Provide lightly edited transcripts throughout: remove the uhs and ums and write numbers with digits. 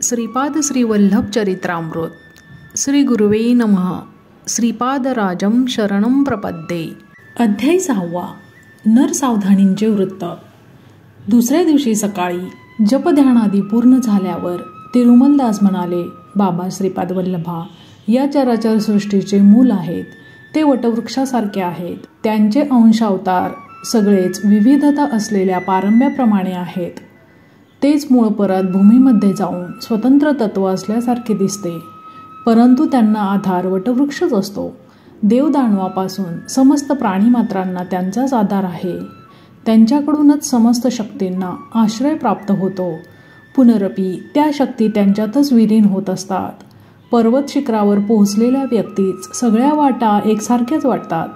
श्रीपाद श्री वल्लभ चरित्रामृत श्री गुरुवे नमः. श्रीपादराजं शरणं प्रपद्ये. अध्याय 6. नरसावधानींचे वृत्त. दुसऱ्या दिवशी सकाळी जपध्यानादी पूर्ण झाल्यावर तिरुमलदास म्हणाले, बाबा श्रीपाद वल्लभा, या चराचर सृष्टीचे मूल आहेत. ते वटवृक्षासारखे आहेत. त्यांचे अंशावतार सगळेच विविधता असलेल्या पारंब्याप्रमाणे आहेत. तेच मूळ परत भूमीमध्ये जाऊन स्वतंत्र तत्व असल्यासारखे दिसते, परंतु त्यांना आधार वटवृक्षच असतो. देवदानवापासून समस्त प्राणीमात्रांना त्यांचाच आधार आहे. त्यांच्याकडूनच समस्त शक्तींना आश्रय प्राप्त होतो. पुनरपी त्या शक्ती त्यांच्यातच विलीन होत असतात. पर्वत शिखरावर पोहोचलेल्या व्यक्तीच सगळ्या वाटा एकसारख्याच वाटतात.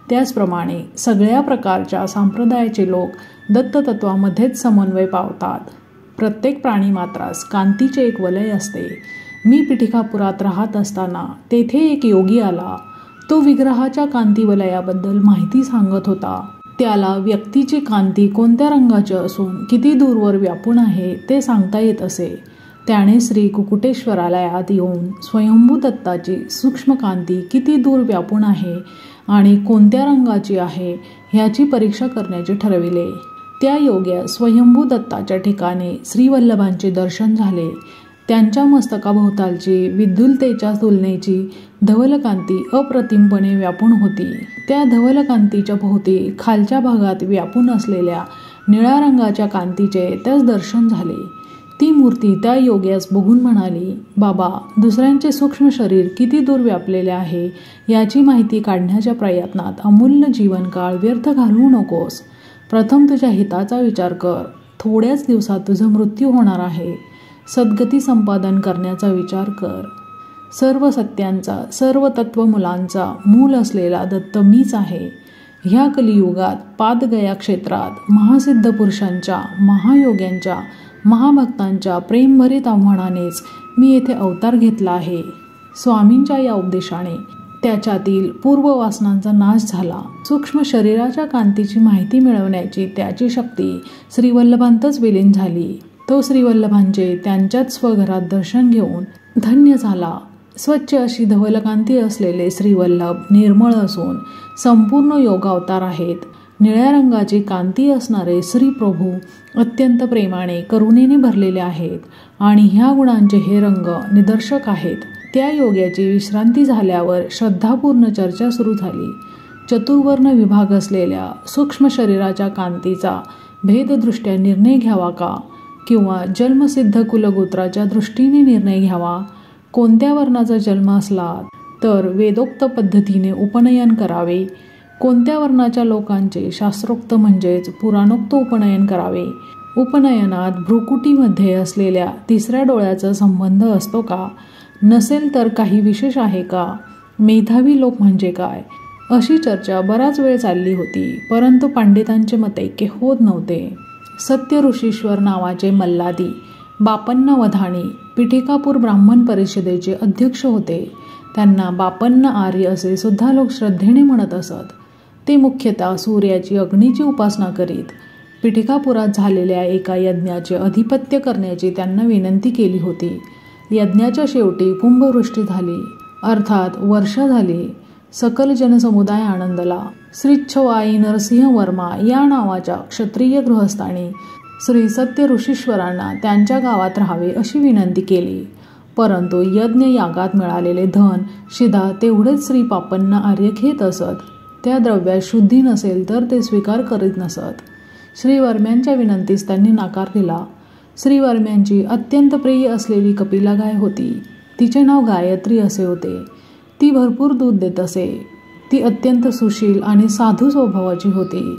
त्याचप्रमाणे सगळ्या प्रकारच्या संप्रदायाचे लोक दत्ततत्वामध्येच समन्वय पावतात. प्रत्येक प्राणीमात्रास कांतीचे एक वलय असते. मी पिठिकापुरात राहत असताना तेथे एक योगी आला. तो विग्रहाच्या कांतीवलयाबद्दल माहिती सांगत होता. त्याला व्यक्तीची कांती कोणत्या रंगाची असून किती दूरवर व्यापून आहे ते सांगता येत असे. त्याने श्री कुकुटेश्वरालयात येऊन स्वयंभू दत्ताची सूक्ष्म कांती किती दूर व्यापून आहे आणि कोणत्या रंगाची आहे ह्याची परीक्षा करण्याचे ठरविले. त्या योग्या स्वयंभू दत्ताच्या ठिकाणी श्रीवल्लभांचे दर्शन झाले. त्यांच्या मस्तकाभोवतालची विद्युलतेच्या तुलनेची धवलकांती अप्रतिमपणे व्यापून होती. त्या धवलकांतीच्या भोवती खालच्या भागात व्यापून असलेल्या निळ्या रंगाच्या कांतीचे त्यास दर्शन झाले. ती मूर्ती त्या योग्यास बघून म्हणाली, बाबा, दुसऱ्यांचे सूक्ष्म शरीर किती दूर व्यापलेले आहे याची माहिती काढण्याच्या प्रयत्नात अमूल्य जीवनकाळ व्यर्थ घालवू नकोस. प्रथम तुझ्या हिताचा विचार कर. थोड्याच दिवसात तुझा मृत्यू होणार आहे. सद्गती संपादन करण्याचा विचार कर. सर्व सत्यांचा, सर्व तत्वमुलांचा मूल असलेला दत्त मीच आहे. ह्या कलियुगात पादगया क्षेत्रात महासिद्ध पुरुषांच्या, महायोग्यांच्या, महाभक्तांच्या प्रेमभरीत आव्हानानेच मी येथे अवतार घेतला आहे. स्वामींच्या या उपदेशाने त्याच्यातील पूर्ववासनांचा नाश झाला. सूक्ष्म शरीराच्या कांतीची माहिती मिळवण्याची त्याची शक्ती श्रीवल्लभांतच विलीन झाली. तो श्रीवल्लभांचे त्यांच्याच स्वघरात दर्शन घेऊन धन्य झाला. स्वच्छ अशी धवलकांती असलेले श्रीवल्लभ निर्मळ असून संपूर्ण योगावतार आहेत. निळ्या रंगाची कांती असणारे श्री प्रभू अत्यंत प्रेमाने करुणेने भरलेले आहेत आणि ह्या गुणांचे हे रंग निदर्शक आहेत. त्या योग्याची विश्रांती झाल्यावर श्रद्धापूर्ण चर्चा सुरू झाली. चतुर्वर्ण विभाग असलेल्या सूक्ष्म शरीराच्या कांतीचा भेददृष्ट्या निर्णय घ्यावा का, किंवा जन्मसिद्ध कुलगोत्राच्या दृष्टीने निर्णय घ्यावा? कोणत्या वर्णाचा जन्म असला तर वेदोक्त पद्धतीने उपनयन करावे? कोणत्या वर्णाच्या लोकांचे शास्त्रोक्त म्हणजेच पुराणोक्त उपनयन करावे? उपनयनात भ्रुकुटीमध्ये असलेल्या तिसऱ्या डोळ्याचा संबंध असतो का? नसेल तर काही विशेष आहे का? मेधावी लोक म्हणजे काय? अशी चर्चा बराच वेळ चालली होती, परंतु पंडितांचे मत ऐक्य होत नव्हते. सत्य ऋषीश्वर नावाचे मल्लादी बापन्ना वधाणी पिठिकापूर ब्राह्मण परिषदेचे अध्यक्ष होते. त्यांना बापन्ना आर्य असे सुद्धा लोक श्रद्धेने म्हणत असत. ते मुख्यतः सूर्याची अग्नीची उपासना करीत. पिठिकापुरात झालेल्या एका यज्ञाचे अधिपत्य करण्याची त्यांना विनंती केली होती. यज्ञाच्या शेवटी कुंभवृष्टी झाली, अर्थात वर्षा झाली. सकल जनसमुदाय आनंदला. श्रीच्छवाई नरसिंह वर्मा या नावाच्या क्षत्रिय गृहस्थांनी श्री सत्य ऋषीश्वरांना त्यांच्या गावात राहावे अशी विनंती केली. परंतु यज्ञ यागात मिळालेले धन शिधा तेवढेच श्री पापन्ना आर्य घेत असत. त्या द्रव्यात शुद्धी नसेल तर ते स्वीकार करीत नसत. श्री वर्म्यांच्या विनंतीस त्यांनी नकार दिला. श्री वर्म्यांची अत्यंत प्रिय असलेली कपिला गाय होती. तिचे नाव गायत्री असे होते. ती भरपूर दूध देत असे. ती अत्यंत सुशील आणि साधू स्वभावाची होती.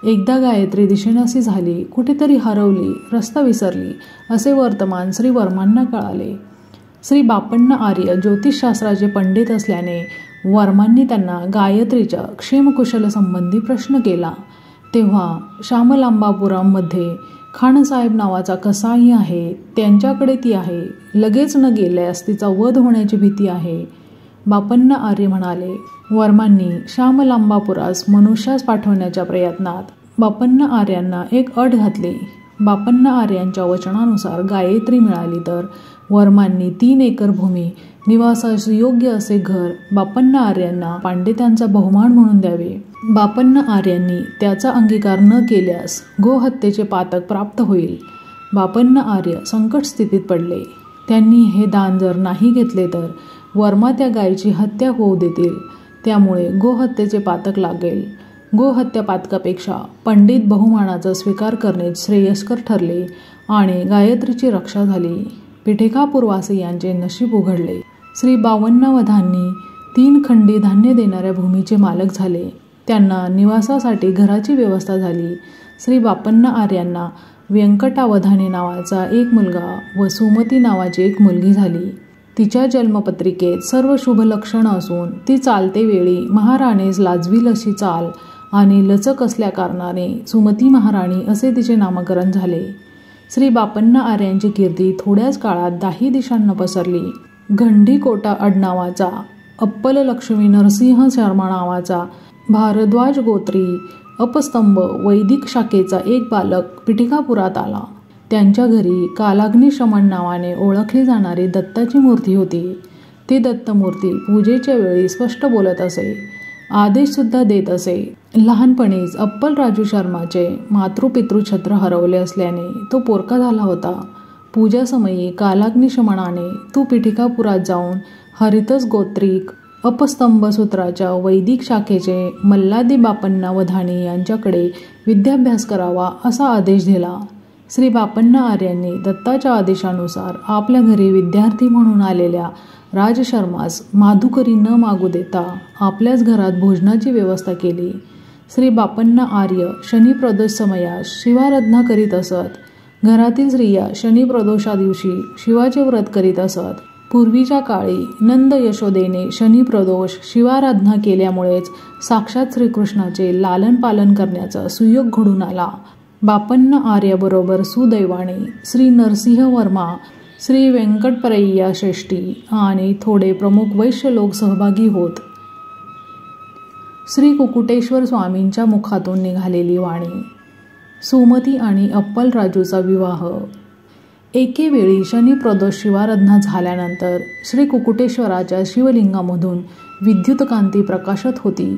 एकदा गायत्री दिशेनासी झाली, कुठेतरी हरवली, रस्ता विसरली असे वर्तमान श्री वर्मांना कळाले. श्री बापण्णा आर्य ज्योतिषशास्त्राचे पंडित असल्याने वर्मांनी त्यांना गायत्रीच्या क्षेमकुशल संबंधी प्रश्न केला. तेव्हा श्यामलांबापुरामध्ये खानसाहेब नावाचा कसाई आहे, त्यांच्याकडे ती आहे. लगेच न गेल्यास तिचा वध होण्याची भीती आहे. बापन्ना आर्य म्हणाले. वर्मांनी श्यामलांबापुरास मनुष्यास पाठवण्याच्या प्रयत्नात बापन्ना आर्यांना एक अट घातली. बापन्ना आर्यांच्या वचनानुसार गायत्री मिळाली तर वर्मांनी 3 एकर भूमी, निवासास योग्य असे घर बापण्णा आर्यांना पांडित्यांचा बहुमान म्हणून द्यावे. बापण्णा आर्यांनी त्याचा अंगीकार न केल्यास गोहत्येचे पातक प्राप्त होईल. बापण्णा आर्य संकट स्थितीत पडले. त्यांनी हे दान जर नाही घेतले तर वर्मा त्या गायीची हत्या होऊ देतील. त्यामुळे गोहत्येचे पातक लागेल. गोहत्या पातकापेक्षा पंडित बहुमानाचा स्वीकार करणे श्रेयस्कर ठरले आणि गायत्रीची रक्षा झाली. पिठेकापूरवासियांचे नशीब उघडले. श्री बावन्नावधांनी 3 खंडी धान्य देणाऱ्या भूमीचे मालक झाले. त्यांना निवासासाठी घराची व्यवस्था झाली. श्री बापण्णा आर्यांना व्यंकटावधानी नावाचा एक मुलगा व सुमती नावाची एक मुलगी झाली. तिच्या जन्मपत्रिकेत सर्व शुभ लक्षणं असून ती चालते वेळी महाराणीस लाजवील अशी चाल आणि लचक असल्या कारणाने सुमती महाराणी असे तिचे नामकरण झाले. श्री बापण्णा आर्यांची कीर्ती थोड्याच काळात 10 दिशांना पसरली. गंडीकोटा आडनावाचा, अप्पल लक्ष्मी नरसिंह शर्मा नावाचा भारद्वाज गोत्री अपस्तंभ वैदिक शाखेचा एक बालक पिठिकापुरात आला. त्यांच्या घरी कालाग्निशमन नावाने ओळखली जाणारी दत्ताची मूर्ती होती. ती दत्तमूर्ती पूजेच्या वेळी स्पष्ट बोलत असे, आदेशसुद्धा देत असे. लहानपणीच अप्पल राजू शर्माचे मातृपितृछत्र हरवले असल्याने तो पोरका झाला होता. पूजासमयी कालाग्निशमनाने तू पिठिकापुरात जाऊन हरितस गोत्रिक अपस्तंभ सूत्राच्या वैदिक शाखेचे मल्लादी बापण्णा वधानी यांच्याकडे विद्याभ्यास करावा असा आदेश दिला. श्री बापण्णा आर्यांनी दत्ताच्या आदेशानुसार आपल्या घरी विद्यार्थी म्हणून आलेल्या राजशर्मास माधुकरी न मागू देता आपल्याच घरात भोजनाची व्यवस्था केली. श्री बापण्णा आर्य शनिप्रदोष समयास शिवाराधना करीत असत. घरातील स्त्रिया शनिप्रदोषा दिवशी शिवाचे व्रत करीत असत. पूर्वीच्या काळी नंद यशोदेने शनिप्रदोष शिवाराधना केल्यामुळेच साक्षात श्रीकृष्णाचे लालन पालन करण्याचा सुयोग घडून आला. बापण्णा आर्याबरोबर सुदैवाने श्री नरसिंह वर्मा, श्री व्यंकटपरय्या श्रेष्ठी आणि थोडे प्रमुख वैश्य लोक सहभागी होत. श्री कुकुटेश्वर स्वामींच्या मुखातून निघालेली वाणी. सुमती आणि अप्पल राजूचा विवाह. एकेवेळी शनिप्रदोष शिवाराधना झाल्यानंतर श्री कुकुटेश्वराच्या शिवलिंगामधून विद्युत कांती प्रकाशत होती.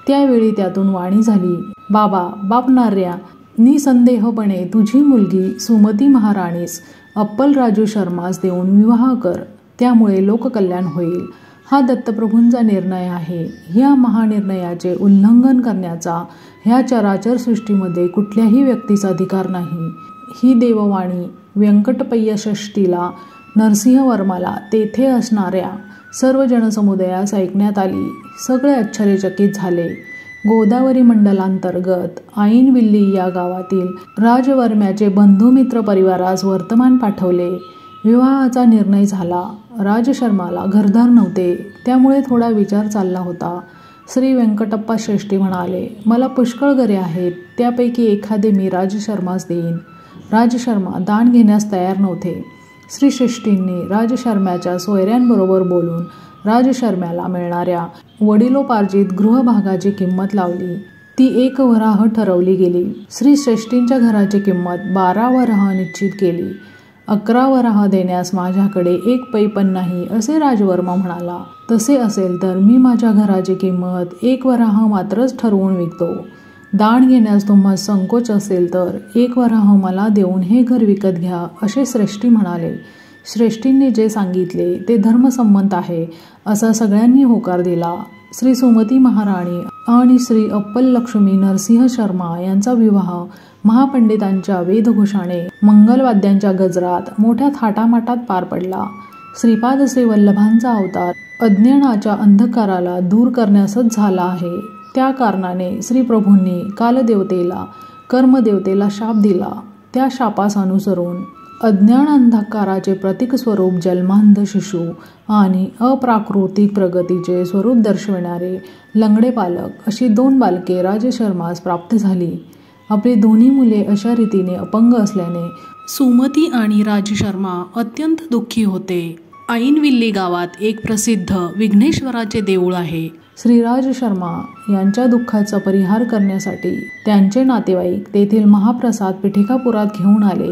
त्यावेळी त्यातून वाणी झाली, बाबा बापनार्या, निसंदेहपणे तुझी मुलगी सुमती महाराणीस अप्पल राजू शर्मास देऊन विवाह कर. त्यामुळे लोककल्याण होईल. हा दत्तप्रभूंचा निर्णय आहे. ह्या महानिर्णयाचे उल्लंघन करण्याचा ह्या चराचर सृष्टीमध्ये कुठल्याही व्यक्तीचा अधिकार नाही. ही देववाणी व्यंकटपय्या षष्ठीला, नरसिंहवर्माला, तेथे असणाऱ्या सर्व जनसमुदायास ऐकण्यात आली. सगळे आश्चर्यचकित झाले. गोदावरी मंडलांतर्गत ऐनविल्ली या गावातील राजवर्म्याचे बंधुमित्र परिवारास वर्तमान पाठवले. विवाहाचा निर्णय झाला. राजशर्माला घरदार नव्हते, त्यामुळे थोडा विचार चालला होता. श्री व्यंकटप्पा श्रेष्ठी म्हणाले, मला पुष्कळ घरे आहेत, त्यापैकी एखादे मी राजशर्मास देईन. राजशर्मा दान घेण्यास तयार नव्हते. श्री श्रेष्ठींनी राजशर्म्याच्या सोयऱ्यांबरोबर बोलून राजशर्म्याला मिळणाऱ्या वडिलोपार्जित गृहभागाची किंमत लावली. ती 1 वराह ठरवली गेली. श्री श्रेष्ठींच्या घराची किंमत 12 वराह निश्चित केली. 11 वराह देण्यास माझ्याकडे 1 पै पण नाही असे राजवर्मा म्हणाला. तसे असेल तर मी माझ्या घराची किंमत 1 वराह मात्रच ठरवून विकतो. दान घेण्यास तुम्हाला संकोच असेल तर 1 वराह मला देऊन हे घर विकत घ्या असे श्रेष्ठी म्हणाले. श्रेष्ठींनी जे सांगितले ते धर्मसंमत आहे असा सगळ्यांनी होकार दिला. श्री सुमती महाराणी आणि श्री अप्पल लक्ष्मी नरसिंह शर्मा यांचा विवाह महापंडितांच्या वेदघोषाने मंगलवाद्यांच्या गजरात मोठ्या थाटामाटात पार पडला. श्रीपाद श्री वल्लभांचा अवतार अज्ञानाच्या अंधकाराला दूर करण्यासच झाला आहे. त्या कारणाने श्री प्रभूंनी कालदेवतेला, कर्मदेवतेला शाप दिला. त्या शापास अनुसरून अज्ञान अंधकाराचे प्रतीक स्वरूप जन्मांध शिशु आणि अप्राकृतिक प्रगतीचे स्वरूप दर्शविणारे लंगडे बालक अशी 2 बालके राजशर्मास प्राप्त झाली. आपली दोन्ही मुले अशा रीतीने अपंग असल्याने सुमती आणि राजशर्मा अत्यंत दुःखी होते. ऐनविल्ली गावात एक प्रसिद्ध विघ्नेश्वराचे देऊळ आहे. श्री राजशर्मा यांच्या दुःखाचा परिहार करण्यासाठी त्यांचे नातेवाईक तेथील महाप्रसाद पिठिकापुरात घेऊन आले.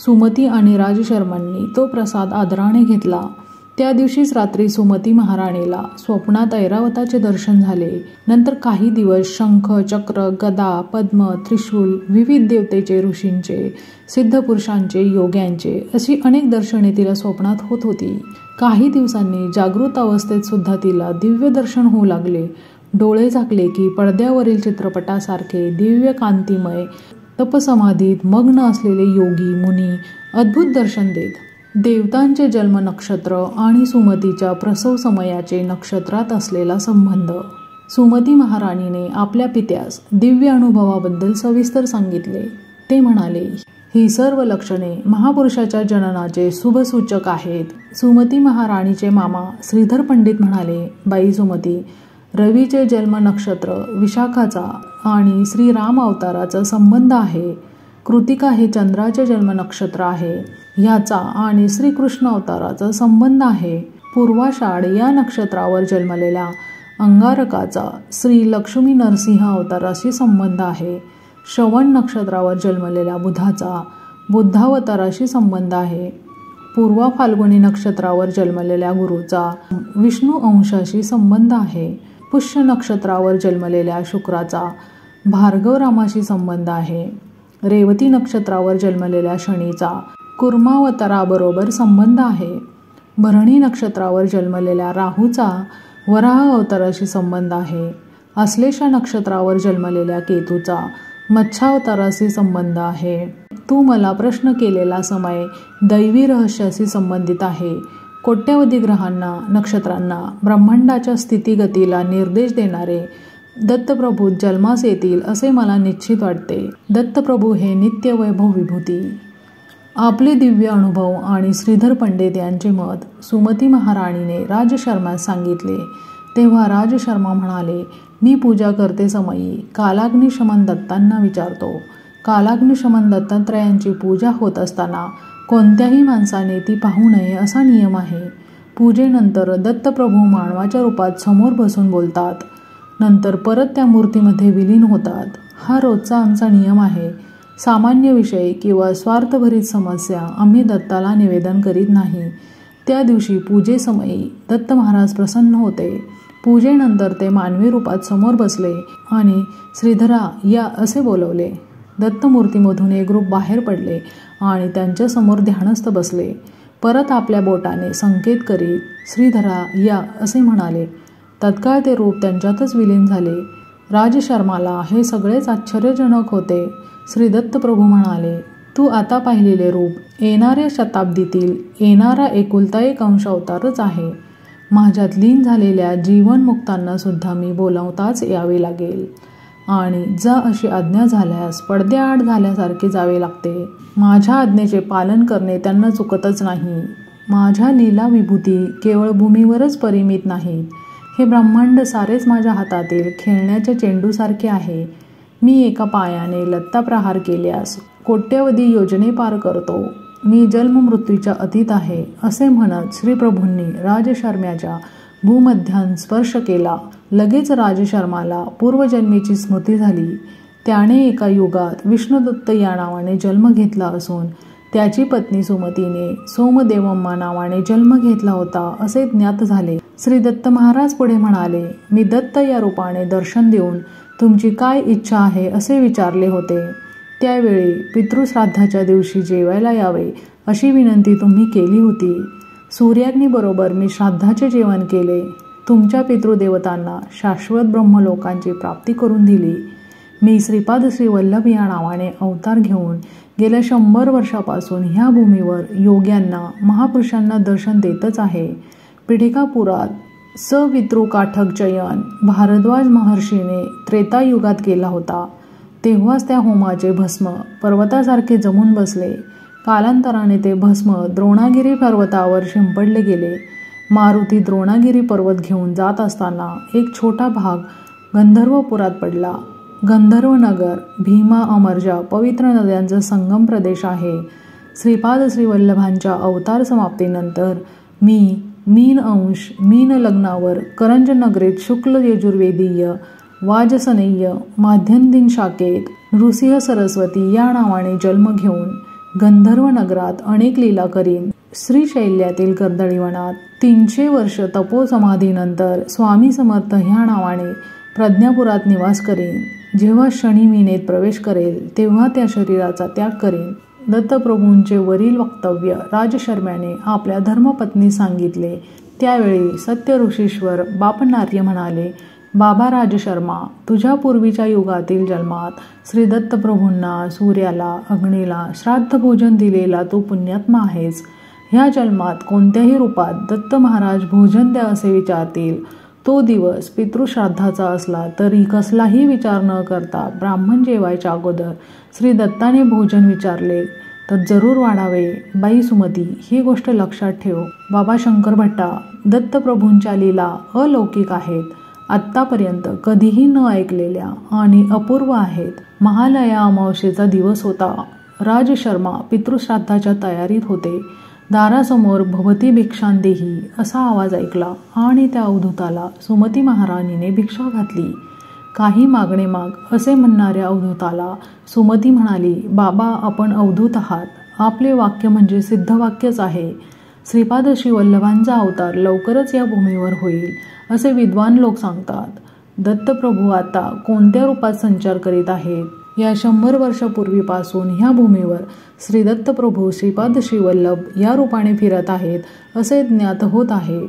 सुमती आणि राजशर्मांनी तो प्रसाद आदराने घेतला. त्या दिवशीच रात्री सुमती महाराणीला स्वप्नात ऐरावताचे दर्शन झाले. नंतर काही दिवस शंख, चक्र, गदा, पद्म, त्रिशूल, विविध देवतेचे, ऋषींचे, सिद्धपुरुषांचे, योग्यांचे अशी अनेक दर्शने तिला स्वप्नात होत होती. काही दिवसांनी जागृत अवस्थेत सुद्धा तिला दिव्य दर्शन होऊ लागले. डोळे झाकले की पडद्यावरील चित्रपटासारखे दिव्य कांतिमय तपसमाधीत मग्न असलेले योगी मुनी अद्भुत दर्शन देत. देवतांचे जन्म नक्षत्र आणि सुमतीच्या प्रसव समयाचे नक्षत्रात असलेला संबंध. सुमती महाराणीने आपल्या पित्यास दिव्य अनुभवाबद्दल सविस्तर सांगितले. ते म्हणाले, ही सर्व लक्षणे महापुरुषाच्या जननाचे शुभसूचक आहेत. सुमती महाराणीचे मामा श्रीधर पंडित म्हणाले, बाई सुमती, रवीचे जन्म नक्षत्र विशाखाचा आणि श्रीराम अवताराचा संबंध आहे. कृतिका हे चंद्राचे जन्म नक्षत्र आहे. ह्याचा आणि श्रीकृष्ण अवताराचा संबंध आहे. पूर्वाषाढ या नक्षत्रावर जन्मलेल्या अंगारकाचा श्री लक्ष्मी नरसिंह अवताराशी संबंध आहे. श्रवण नक्षत्रावर जन्मलेल्या बुधाचा बुद्धावताराशी संबंध आहे. पूर्वा फाल्गुनी नक्षत्रावर जन्मलेल्या गुरुचा विष्णू अंशाशी संबंध आहे. पुष्य नक्षत्रावर जन्मलेल्या शुक्राचा भार्गवरामाशी संबंध आहे. रेवती नक्षत्रावर जन्मलेल्या शनीचा कुर्मावताराबरोबर संबंध आहे. भरणी नक्षत्रावर जन्मलेल्या राहूचा वराह अवताराशी संबंध आहे. आश्लेषा नक्षत्रावर जन्मलेल्या केतूचा मत्स्यावताराशी संबंध आहे. तू मला प्रश्न केलेला समय दैवी रहस्याशी संबंधित आहे. कोट्यवधी ग्रहांना, नक्षत्रांना, ब्रह्मांडाच्या स्थितीगतीला निर्देश देणारे दत्तप्रभू जन्मास येतील असे मला निश्चित वाटते. दत्तप्रभू हे नित्य वैभव विभूती. आपले दिव्य अनुभव आणि श्रीधर पंडित यांचे मत सुमती महाराणीने राजशर्मास सांगितले. तेव्हा राजशर्मा म्हणाले, मी पूजा करते समयी कालाग्निशमन दत्तांना विचारतो. कालाग्निशमन दत्तात्रयांची पूजा होत असताना कोणत्याही माणसाने ती पाहू नये असा नियम आहे. पूजेनंतर दत्तप्रभू मानवाच्या रूपात समोर बसून बोलतात. नंतर परत त्या मूर्तीमध्ये विलीन होतात. हा रोजचा आमचा नियम आहे. सामान्य विषय किंवा स्वार्थभरित समस्या आम्ही दत्ताला निवेदन करीत नाही. त्या दिवशी पूजेसमयी दत्त महाराज प्रसन्न होते. पूजेनंतर ते मानवी रूपात समोर बसले आणि श्रीधरा या असे बोलवले. दत्तमूर्तीमधून एक रूप बाहेर पडले आणि त्यांच्यासमोर ध्यानस्थ बसले. परत आपल्या बोटाने संकेत करीत श्रीधरा या असे म्हणाले. तत्काळ ते रूप त्यांच्यातच विलीन झाले. राजशर्माला हे सगळेच आश्चर्यजनक होते. श्री दत्तप्रभू म्हणाले, तू आता पाहिलेले रूप येणाऱ्या शताब्दीतील येणारा एकुलता एक अंश अवतारच आहे. माझ्यात लीन झालेल्या जीवनमुक्तांना सुद्धा मी बोलावताच यावे लागेल आणि जा अशी आज्ञा झाल्यास पडद्याआड झाल्यासारखे जावे लागते. माझ्या आज्ञेचे पालन करणे त्यांना चुकतच नाही. माझ्या लीला विभूती केवळ भूमीवरच परिमित नाहीत. हे ब्रह्मांड सारेच माझ्या हातातील खेळण्याच्या चेंडूसारखे आहे. मी एका पायाने लत्ता प्रहार केल्यास कोट्यवधी योजने पार करतो. मी जन्ममृत्यूच्या अतीत आहे असे म्हणत श्रीप्रभूंनी राजशर्म्याच्या भूमध्यान स्पर्श केला. लगेच राजशर्माला पूर्वजन्मीची स्मृती झाली. त्याने एका युगात विष्णुदत्त या नावाने जन्म घेतला असून त्याची पत्नी सुमतीने सोमदेवम्मा नावाने जन्म घेतला होता असे ज्ञात झाले. श्री दत्त महाराज पुढे म्हणाले, मी दत्त या रूपाने दर्शन देऊन तुमची काय इच्छा आहे असे विचारले होते. त्यावेळी पितृश्राद्धाच्या दिवशी जेवायला यावे अशी विनंती तुम्ही केली होती. सूर्याग्नीबरोबर मी श्राद्धाचे जेवण केले. तुमच्या पितृदेवतांना शाश्वत ब्रह्मलोकांची प्राप्ती करून दिली. मी श्रीपाद श्री वल्लभ या नावाने अवतार घेऊन गेल्या 100 वर्षापासून ह्या भूमीवर योग्यांना, महापुरुषांना दर्शन देतच आहे. पिढिकापुरात सवितृकाठक चयन भारद्वाज महर्षीने त्रेतायुगात केला होता. तेव्हाच त्या होमाचे भस्म पर्वतासारखे जमून बसले. कालांतराने ते भस्म द्रोणागिरी पर्वतावर शिंपडले गेले. मारुती द्रोणागिरी पर्वत घेऊन जात असताना एक छोटा भाग गंधर्वपुरात पडला. गंधर्वनगर भीमा, अमरजा पवित्र नद्यांचा संगम प्रदेश आहे. श्रीपाद श्री वल्लभांच्या अवतार समाप्तीनंतर मी मीन अंश मीन लग्नावर करंज नगरीत शुक्ल यजुर्वेदीय वाजसनेय माध्यंदिन शाखेत नृसिंह सरस्वती या नावाने जन्म घेऊन गंधर्व नगरात अनेक लीला करीन. श्रीशैल्यातील कर्दळीवनात 300 वर्ष तपोसमाधीनंतर स्वामी समर्थ ह्या नावाने प्रज्ञापुरात निवास करीन. जेव्हा शनी मीनेत प्रवेश करेल तेव्हा त्या शरीराचा त्याग करेन. दत्तप्रभूंचे वरील वक्तव्य राजशर्म्याने आपल्या धर्मपत्नी सांगितले. त्यावेळी सत्य ऋषीश्वर बापनार्य म्हणाले, बाबा राजशर्मा, तुझ्या पूर्वीच्या युगातील जन्मात श्री दत्तप्रभूंना, सूर्याला, अग्नीला श्राद्ध भोजन दिलेला तू पुण्यात्मा आहेस. ह्या जन्मात कोणत्याही रूपात दत्त महाराज भोजन द्या असे विचारतील. तो दिवस पितृश्राद्धाचा असला तरी कसलाही विचार न करता ब्राह्मण जेवायच्या अगोदर श्री दत्ताने भोजन विचारले तर जरूर वाढावे. बाई सुमती, ही गोष्ट लक्षात ठेव. बाबा शंकर भट्टा, दत्तप्रभूंच्या लीला अलौकिक आहेत. आत्तापर्यंत कधीही न ऐकलेल्या आणि अपूर्व आहेत. महालया अमावस्येचा दिवस होता. राजशर्मा पितृश्राद्धाच्या तयारीत होते. दारासमोर भवती भिक्षांदेही असा आवाज ऐकला आणि त्या अवधूताला सुमती महाराणीने भिक्षा घातली. काही मागणे माग असे म्हणणाऱ्या अवधूताला सुमती म्हणाली, बाबा, आपण अवधूत आहात. आपले वाक्य म्हणजे सिद्धवाक्यच आहे. श्रीपाद श्रीवल्लभांचा अवतार लवकरच या भूमीवर होईल असे विद्वान लोक सांगतात. दत्तप्रभू आता कोणत्या रूपात संचार करीत आहेत? या 100 वर्षापूर्वीपासून ह्या भूमीवर श्री दत्तप्रभू श्रीपाद श्रीवल्लभ या रूपाने फिरत आहेत असे ज्ञात होत आहे.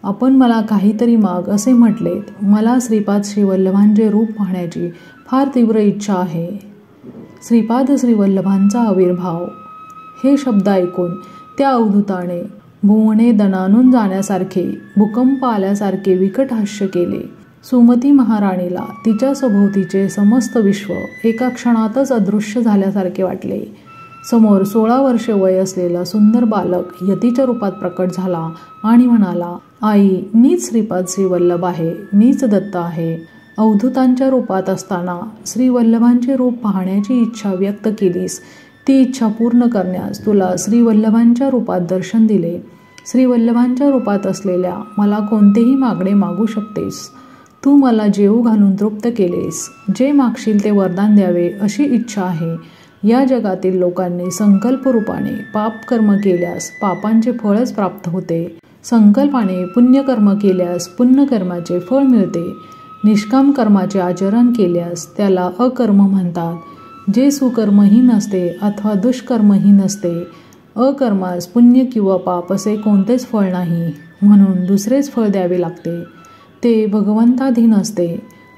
आपण मला काहीतरी माग असे म्हटलेत. मला श्रीपाद श्रीवल्लभांचे रूप पाहण्याची फार तीव्र इच्छा आहे. श्रीपाद श्रीवल्लभांचा आविर्भाव हे शब्द ऐकून त्या अवधूताने भुवने दणाणून जाण्यासारखे, भूकंप आल्यासारखे विकट हास्य केले. सुमती महाराणीला तिच्या सभोवतीचे समस्त विश्व एका क्षणातच अदृश्य झाल्यासारखे वाटले. समोर 16 वर्षे वय असलेला सुंदर बालक यतीच्या रूपात प्रकट झाला आणि म्हणाला, आई, मीच श्रीपाद श्रीवल्लभ आहे, मीच दत्त आहे. अवधूतांच्या रूपात असताना श्रीवल्लभांचे रूप पाहण्याची इच्छा व्यक्त केलीस. ती इच्छा पूर्ण करण्यास तुला श्रीवल्लभांच्या रूपात दर्शन दिले. श्रीवल्लभांच्या रूपात असलेल्या मला कोणतेही मागणे मागू शकतेस. तू मला जेवू घालून तृप्त केलेस. जे मागशील ते वरदान द्यावे अशी इच्छा आहे. या जगातील लोकांनी संकल्परूपाने पापकर्म केल्यास पापांचे फळच प्राप्त होते. संकल्पाने पुण्यकर्म केल्यास पुण्यकर्माचे फळ मिळते. निष्काम कर्माचे आचरण केल्यास त्याला अकर्म म्हणतात. जे सुकर्मही नसते अथवा दुष्कर्मही नसते. अकर्मास पुण्य किंवा पाप असे कोणतेच फळ नाही, म्हणून दुसरेच फळ द्यावे लागते. ते भगवंताधीन असते.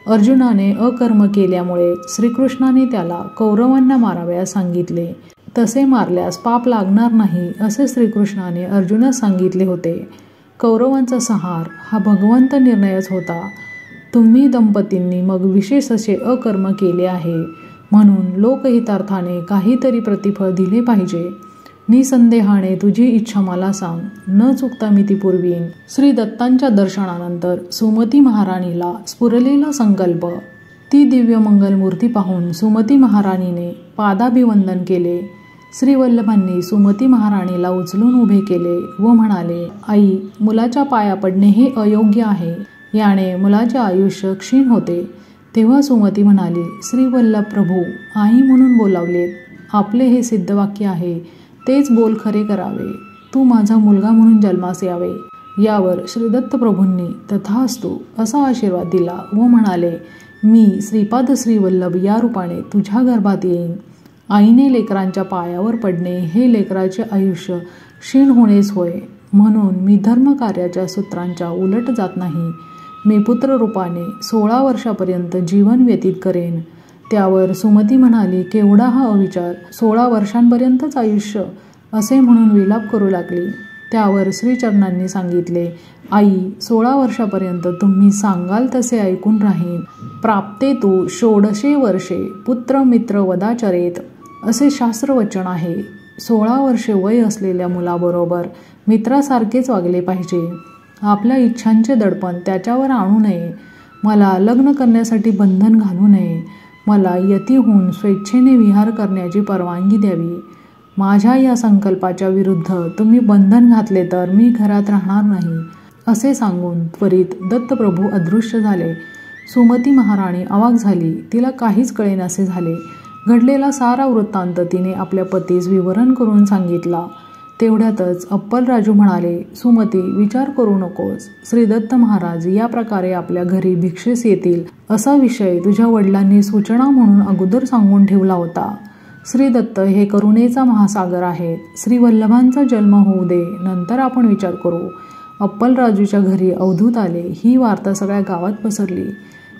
अर्जुनाने अकर्म केल्यामुळे श्रीकृष्णाने त्याला कौरवांना मारावयास सांगितले. तसे मारल्यास पाप लागणार नाही असे श्रीकृष्णाने अर्जुनास सांगितले होते. कौरवांचा संहार हा भगवंत निर्णयच होता. तुम्ही दंपतींनी मग विशेष असे अकर्म केले आहे, म्हणून लोकहितार्थाने काहीतरी प्रतिफळ दिले पाहिजे. निसंदेहाने तुझी इच्छा मला सांग, न चुकता मी ती पुरवीन. श्री दत्तांच्या दर्शनानंतर सुमती महाराणीला स्फुरलेला संकल्प. ती दिव्य मंगलमूर्ती पाहून सुमती महाराणीने पादाभिवंदन केले. श्रीवल्लभांनी सुमती महाराणीला उचलून उभे केले व म्हणाले, आई, मुलाच्या पाया पडणे हे अयोग्य आहे. याने मुलाचे आयुष्य क्षीण होते. तेव्हा सुमती म्हणाली, श्रीवल्लभ प्रभू, आई म्हणून बोलावलेत. आपले हे सिद्धवाक्य आहे, तेच बोल खरे करावे. तू माझा मुलगा म्हणून जन्मास यावे. यावर श्रीदत्त प्रभूंनी तथास्तु असा आशीर्वाद दिला व म्हणाले, मी श्रीपाद श्रीवल्लभ या रूपाने तुझ्या गर्भात येईन. आईने लेकरांच्या पायावर पडणे हे लेकराचे आयुष्य क्षीण होणेच होय. म्हणून मी धर्मकार्याच्या सूत्रांच्या उलट जात नाही. मी पुत्ररूपाने 16 वर्षापर्यंत जीवन व्यतीत करेन. त्यावर सुमती म्हणाली, केवढा हा अविचार, 16 वर्षांपर्यंतच आयुष्य असे म्हणून विलाप करू लागली. त्यावर श्रीचरणांनी सांगितले, आई, 16 वर्षापर्यंत तुम्ही सांगाल तसे ऐकून राहीन. प्राप्ते तू 16 वर्षे पुत्र मित्र वदाचरेत असे शास्त्रवचन आहे. 16 वर्षे वय असलेल्या मुलाबरोबर मित्रासारखेच वागले पाहिजे. आपल्या इच्छांचे दडपण त्याच्यावर आणू नये. मला लग्न करण्यासाठी बंधन घालू नये. मला यती होऊन स्वेच्छेने विहार करण्याची परवानगी द्यावी. माझ्या या संकल्पाच्या विरुद्ध तुम्ही बंधन घातले तर मी घरात राहणार नाही असे सांगून त्वरित दत्तप्रभू अदृश्य झाले. सुमती महाराणी अवाक झाली. तिला काहीच कळेनासे झाले. घडलेला सारा वृत्तांत तिने आपल्या पतीस विवरण करून सांगितला. तेवढ्यातच अप्पलराजू म्हणाले, सुमती, विचार करू नकोस. श्री दत्त महाराज या प्रकारे आपल्या घरी भिक्षेस येतील असा विषय तुझ्या वडिलांनी सूचना म्हणून अगोदर सांगून ठेवला होता. श्री दत्त हे करुणेचा महासागर आहेत. श्री वल्लभांचा जन्म होऊ दे, नंतर आपण विचार करू. अप्पलराजूच्या घरी अवधूत आले. ही वार्ता सगळ्या गावात पसरली.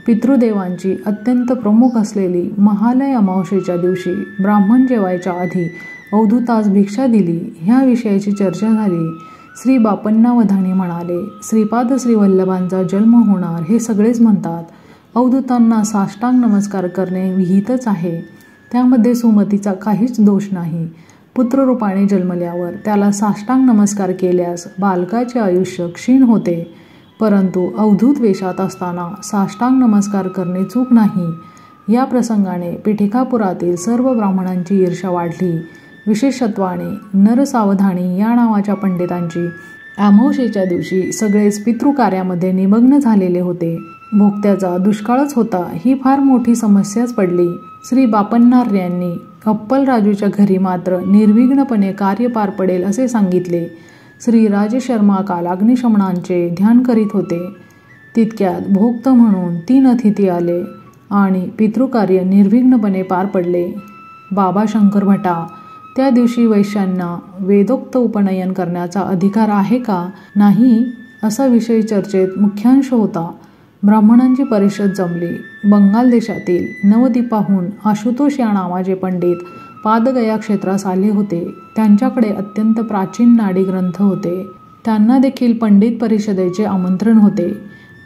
पितृदेवांची अत्यंत प्रमुख असलेली महालय अमावस्येच्या दिवशी ब्राह्मण जेवायच्या आधी अवधूतास भिक्षा दिली ह्या विषयाची चर्चा झाली. श्री बापण्णावधानी म्हणाले, श्रीपाद श्रीवल्लभांचा जन्म होणार हे सगळेच म्हणतात. अवधूतांना साष्टांग नमस्कार करणे विहितच आहे. त्यामध्ये सुमतीचा काहीच दोष नाही. पुत्ररूपाने जन्मल्यावर त्याला साष्टांग नमस्कार केल्यास बालकाचे आयुष्य क्षीण होते, परंतु अवधूत वेशात असताना साष्टांग नमस्कार करणे चूक नाही. या प्रसंगाने पिठिकापुरातील सर्व ब्राह्मणांची ईर्ष्या वाढली. विशेषत्वाने नरसावधानी या नावाच्या पंडितांची अमावस्येच्या दिवशी सगळेच पितृकार्यामध्ये निमग्न झालेले होते. भोक्त्याचा दुष्काळच होता. ही फार मोठी समस्याच पडली. श्री बापण्णार्यांनी अप्पलराजूच्या घरी मात्र निर्विघ्नपणे कार्य पार पडेल असे सांगितले. श्री राजशर्मा कालाग्निशमनांचे ध्यान करीत होते. तितक्यात भोक्त म्हणून 3 अतिथी आले आणि पितृकार्य निर्विघ्नपणे पार पडले. बाबा शंकर भटा, त्या दिवशी वैश्यांना वेदोक्त उपनयन करण्याचा अधिकार आहे का नाही असा विषय चर्चेत मुख्यांश होता. ब्राह्मणांची परिषद जमली. बंगाल देशातील नवदीपाहून आशुतोष या नावाचे पंडित पादगया क्षेत्रास आले होते. त्यांच्याकडे अत्यंत प्राचीन नाडी ग्रंथ होते. त्यांना देखील पंडित परिषदेचे आमंत्रण होते.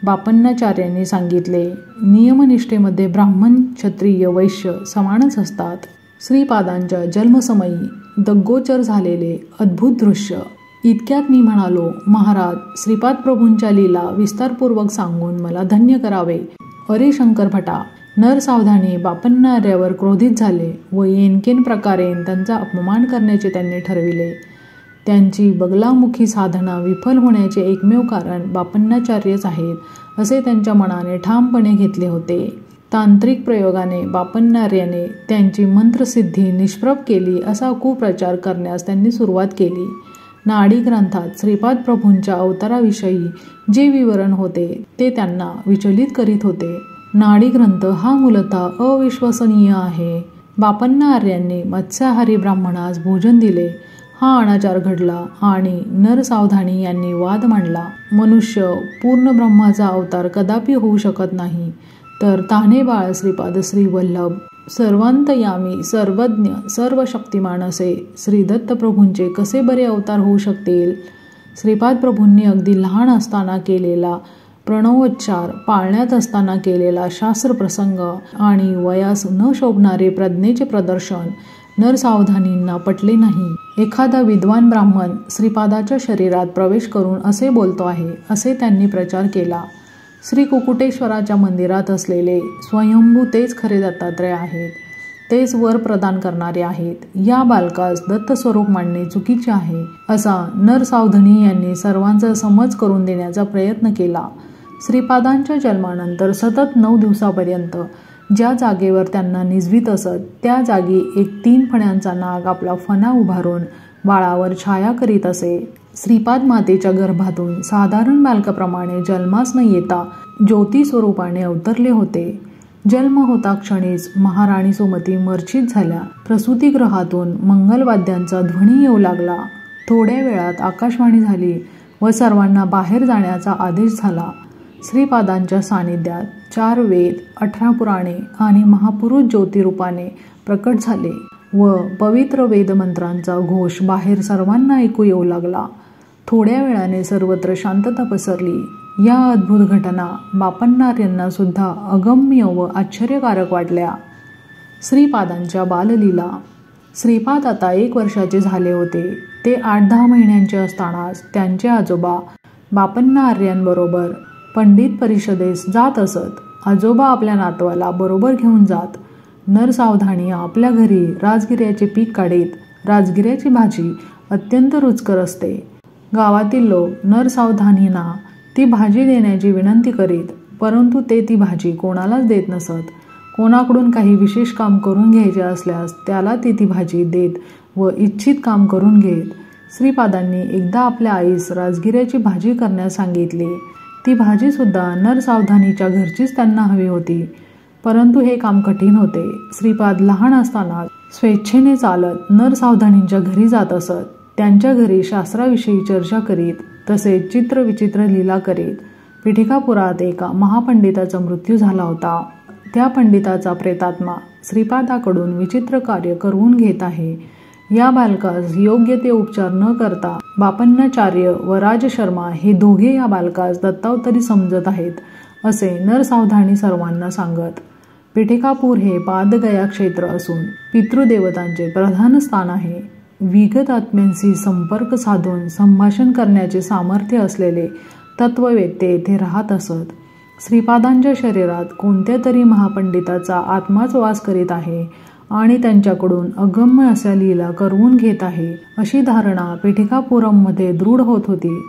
बापण्णाचार्यांनी सांगितले, नियमनिष्ठेमध्ये ब्राह्मण, क्षत्रिय, वैश्य समानच असतात. श्रीपादांच्या जन्मसमयी दग्गोचर झालेले अद्भुत दृश्य. इतक्यात मी म्हणालो, महाराज, श्रीपाद प्रभूंच्या लीला विस्तारपूर्वक सांगून मला धन्य करावे. अरे शंकर भटा, नरसावधानी बापण्णार्यावर क्रोधित झाले व येनकेन प्रकारे त्यांचा अपमान करण्याचे त्यांनी ठरविले. त्यांची बगलामुखी साधना विफल होण्याचे एकमेव कारण बापण्णाचार्यच आहेत असे त्यांच्या मनाने ठामपणे घेतले होते. तांत्रिक प्रयोगाने बापण्णार्याने त्यांची मंत्रसिद्धी निष्प्रभ केली असा कुप्रचार करण्यास त्यांनी सुरुवात केली. नाडी ग्रंथात श्रीपाद प्रभूंच्या अवताराविषयी जे विवरण होते ते त्यांना विचलित करीत होते. नाडी ग्रंथ हा मूलतः अविश्वसनीय आहे. बापण्णार्यांनी मत्स्याहारी ब्राह्मणास भोजन दिले हा अनाचार घडला आणि नरसावधानी यांनी वाद मांडला. मनुष्य पूर्ण ब्रह्माचा अवतार कदापि होऊ शकत नाही, तर तान्हे बाळ श्रीपाद श्रीवल्लभ सर्वांतयामी, सर्वज्ञ, सर्वशक्तिमान असे श्री दत्त प्रभूंचे कसे बरे अवतार होऊ शकतील? श्रीपाद प्रभूंनी अगदी लहान असताना केलेला प्रणवोच्चार, पाळण्यात असताना केलेला शास्त्रप्रसंग आणि वयास न शोभणारे प्रज्ञेचे प्रदर्शन नरसावधानींना पटले नाही. एखादा विद्वान ब्राह्मण श्रीपादाच्या शरीरात प्रवेश करून असे बोलतो आहे असे त्यांनी प्रचार केला. श्री कुकुटेश्वराच्या मंदिरात असलेले स्वयंभू तेच खरे दत्तात्रय आहेत. तेच वर प्रदान करणारे आहेत. या बालकास दत्त स्वरूप मांडणे चुकीचे आहे असा नरसावधानी यांनी सर्वांचा समज करून देण्याचा प्रयत्न केला. श्रीपादांच्या जन्मानंतर सतत 9 दिवसापर्यंत ज्या जागेवर त्यांना निजवीत असत त्या जागी एक 3 फण्यांचा नाग आपला फणा उभारून बाळावर छाया करीत असे. श्रीपाद मातेच्या गर्भातून साधारण बालकाप्रमाणे जन्मास न येता ज्योती स्वरूपाने अवतरले होते. जन्म होता क्षणीच महाराणी सुमती मूर्छित झाल्या. प्रसूतिगृहातून मंगलवाद्यांचा ध्वनी येऊ लागला. थोड्या वेळात आकाशवाणी झाली व सर्वांना बाहेर जाण्याचा आदेश झाला. श्रीपादांच्या सानिध्यात 4 वेद, 18 पुराणे आणि महापुरुष ज्योतिरूपाने प्रकट झाले व पवित्र वेदमंत्रांचा घोष बाहेर सर्वांना ऐकू येऊ लागला. थोड्या वेळाने सर्वत्र शांतता पसरली. या अद्भुत घटना बापण्णार्यांना सुद्धा अगम्य व आश्चर्यकारक वाटल्या. श्रीपादांच्या बाललीला. श्रीपाद आता 1 वर्षाचे झाले होते. ते 8-10 महिन्यांचे असतानाच त्यांचे आजोबा बापण्णार्यांबरोबर पंडित परिषदेस जात असत. आजोबा आपल्या नातवाला बरोबर घेऊन जात. नरसावधानी आपल्या घरी राजगिऱ्याचे पीक काढीत. राजगिऱ्याची भाजी अत्यंत रुचकर असते. गावातील लोक नरसावधानींना ती भाजी देण्याची विनंती करीत, परंतु ते ती भाजी कोणालाच देत नसत. कोणाकडून काही विशेष काम करून घ्यायचे असल्यास त्याला ती भाजी देत व इच्छित काम करून घेत. श्रीपादांनी एकदा आपल्या आईस राजगिऱ्याची भाजी करण्यास सांगितले. ती भाजीसुद्धा नरसावधानीच्या घरचीच त्यांना हवी होती. परंतु हे काम कठीण होते. श्रीपाद लहान असताना स्वेच्छेने चालत नरसावधानींच्या घरी जात असत. त्यांच्या घरी शास्त्राविषयी चर्चा करीत तसेच चित्रविचित्र लीला करीत. पिठिकापुरात एका महापंडिताचा मृत्यू झाला होता. त्या पंडिताचा प्रेतात्मा श्रीपादाकडून विचित्र कार्य करवून घेत आहे. या बालकास योग्य ते उपचार न करता बापन्नाचार्य व राजशर्मा हे दोघे या बालकास दत्तावतारी समजत आहेत असे नरसावधानी सर्वांना सांगत. पिठिकापूर हे पादगया क्षेत्र असून पितृदेवतांचे प्रधान स्थान आहे. विगत आत्म्यांशी संपर्क साधून संभाषण करण्याचे सामर्थ्य असलेले तत्ववेत्ते येथे राहत असत. श्रीपादांच्या शरीरात कोणत्या तरी महापंडिताचा आत्माच वास करीत आहे आणि त्यांच्याकडून अगम्य अशा लीला करवून घेत आहे अशी धारणा पिठिकापुरममध्ये दृढ होत होती.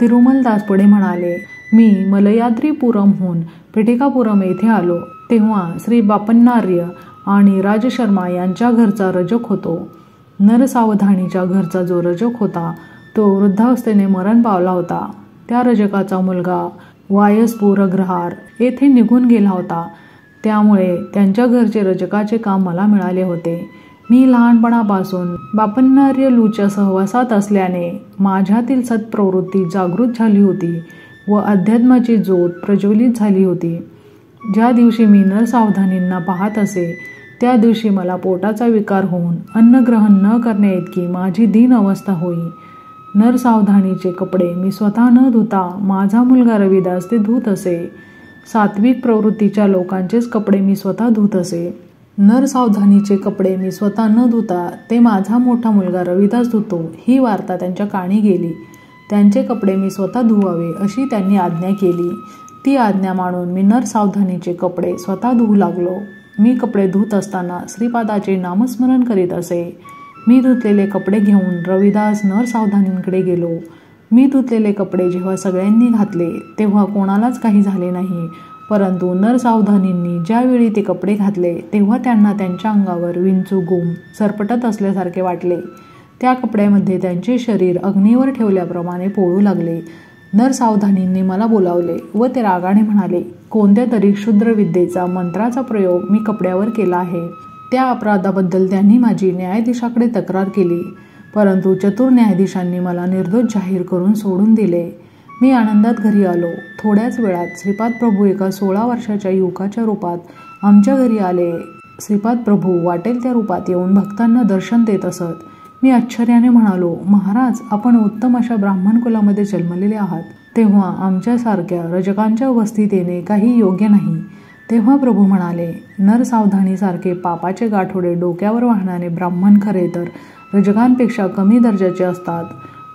तिरुमलदास पुढे म्हणाले, मी मलयाद्रीपुरमहून पिठिकापुरम येथे आलो तेव्हा श्री बापन्नार्य आणि राजशर्मा यांच्या घरचा रजक होतो. नरसावधानीच्या घरचा जो रजक होता तो वृद्धावस्थेने मरण पावला होता. त्या रजकाचा मुलगा वायसपूर अग्रहार येथे निघून गेला होता. त्यामुळे त्यांच्या घरचे रजकाचे काम मला मिळाले होते. मी लहानपणापासून बापन्नार्य लूच्या सहवासात असल्याने माझ्यातील सत्प्रवृत्ती जागृत झाली होती व अध्यात्माची ज्योत प्रज्वलित झाली होती. ज्या दिवशी मी नरसावधानींना पाहत असे त्या दिवशी मला पोटाचा विकार होऊन अन्नग्रहण न करण्याइतकी माझी दीन अवस्था होई. नरसावधानीचे कपडे मी स्वतः न धुता माझा मुलगा रविदास ते धुत असे. सात्विक प्रवृत्तीच्या लोकांचेच कपडे मी स्वतः धुत असे. नरसावधानीचे कपडे मी स्वतः न धुता ते माझा मोठा मुलगा रविदास धुतो ही वार्ता त्यांच्या कानी गेली. त्यांचे कपडे मी स्वतः धुवावे अशी त्यांनी आज्ञा केली. ती आज्ञा मानून मी नरसावधानीचे कपडे स्वतः धुवू लागलो. मी कपडे धुत असताना श्रीपादाचे नामस्मरण करीत असे. मी धुतलेले कपडे घेऊन रविदास नरसावधानींकडे गेलो. मी धुतलेले कपडे जेव्हा सगळ्यांनी घातले तेव्हा कोणालाच काही झाले नाही. परंतु नरसावधानींनी ज्यावेळी ते कपडे घातले तेव्हा त्यांना त्यांच्या अंगावर विंचू गुम सरपटत असल्यासारखे वाटले. त्या कपड्यामध्ये त्यांचे शरीर अग्नीवर ठेवल्याप्रमाणे पोळू लागले. नरसावधानींनी मला बोलावले व ते रागाने म्हणाले, कोणत्या तरी क्षुद्र विद्येचा मंत्राचा प्रयोग मी कपड्यावर केला आहे. त्या अपराधाबद्दल त्यांनी माझी न्यायाधीशाकडे तक्रार केली. परंतु चतुर न्यायाधीशांनी मला निर्दोष जाहीर करून सोडून दिले. मी आनंदात घरी आलो. थोड्याच वेळात श्रीपाद प्रभू एका 16 वर्षाच्या युवकाच्या रूपात आमच्या घरी आले. श्रीपाद प्रभू वाटेल त्या रूपात येऊन भक्तांना दर्शन देत असत. मी आश्चर्याने म्हणालो, महाराज आपण उत्तम अशा ब्राह्मण कुलामध्ये जन्मलेले आहात तेव्हा आमच्यासारख्या रजकांच्या वस्तीत येणे काही योग्य नाही. तेव्हा प्रभू म्हणाले, नरसावधानीसारखे पापाचे गाठोडे डोक्यावर वाहणारे ब्राह्मण खरे तर रजकांपेक्षा कमी दर्जाचे असतात.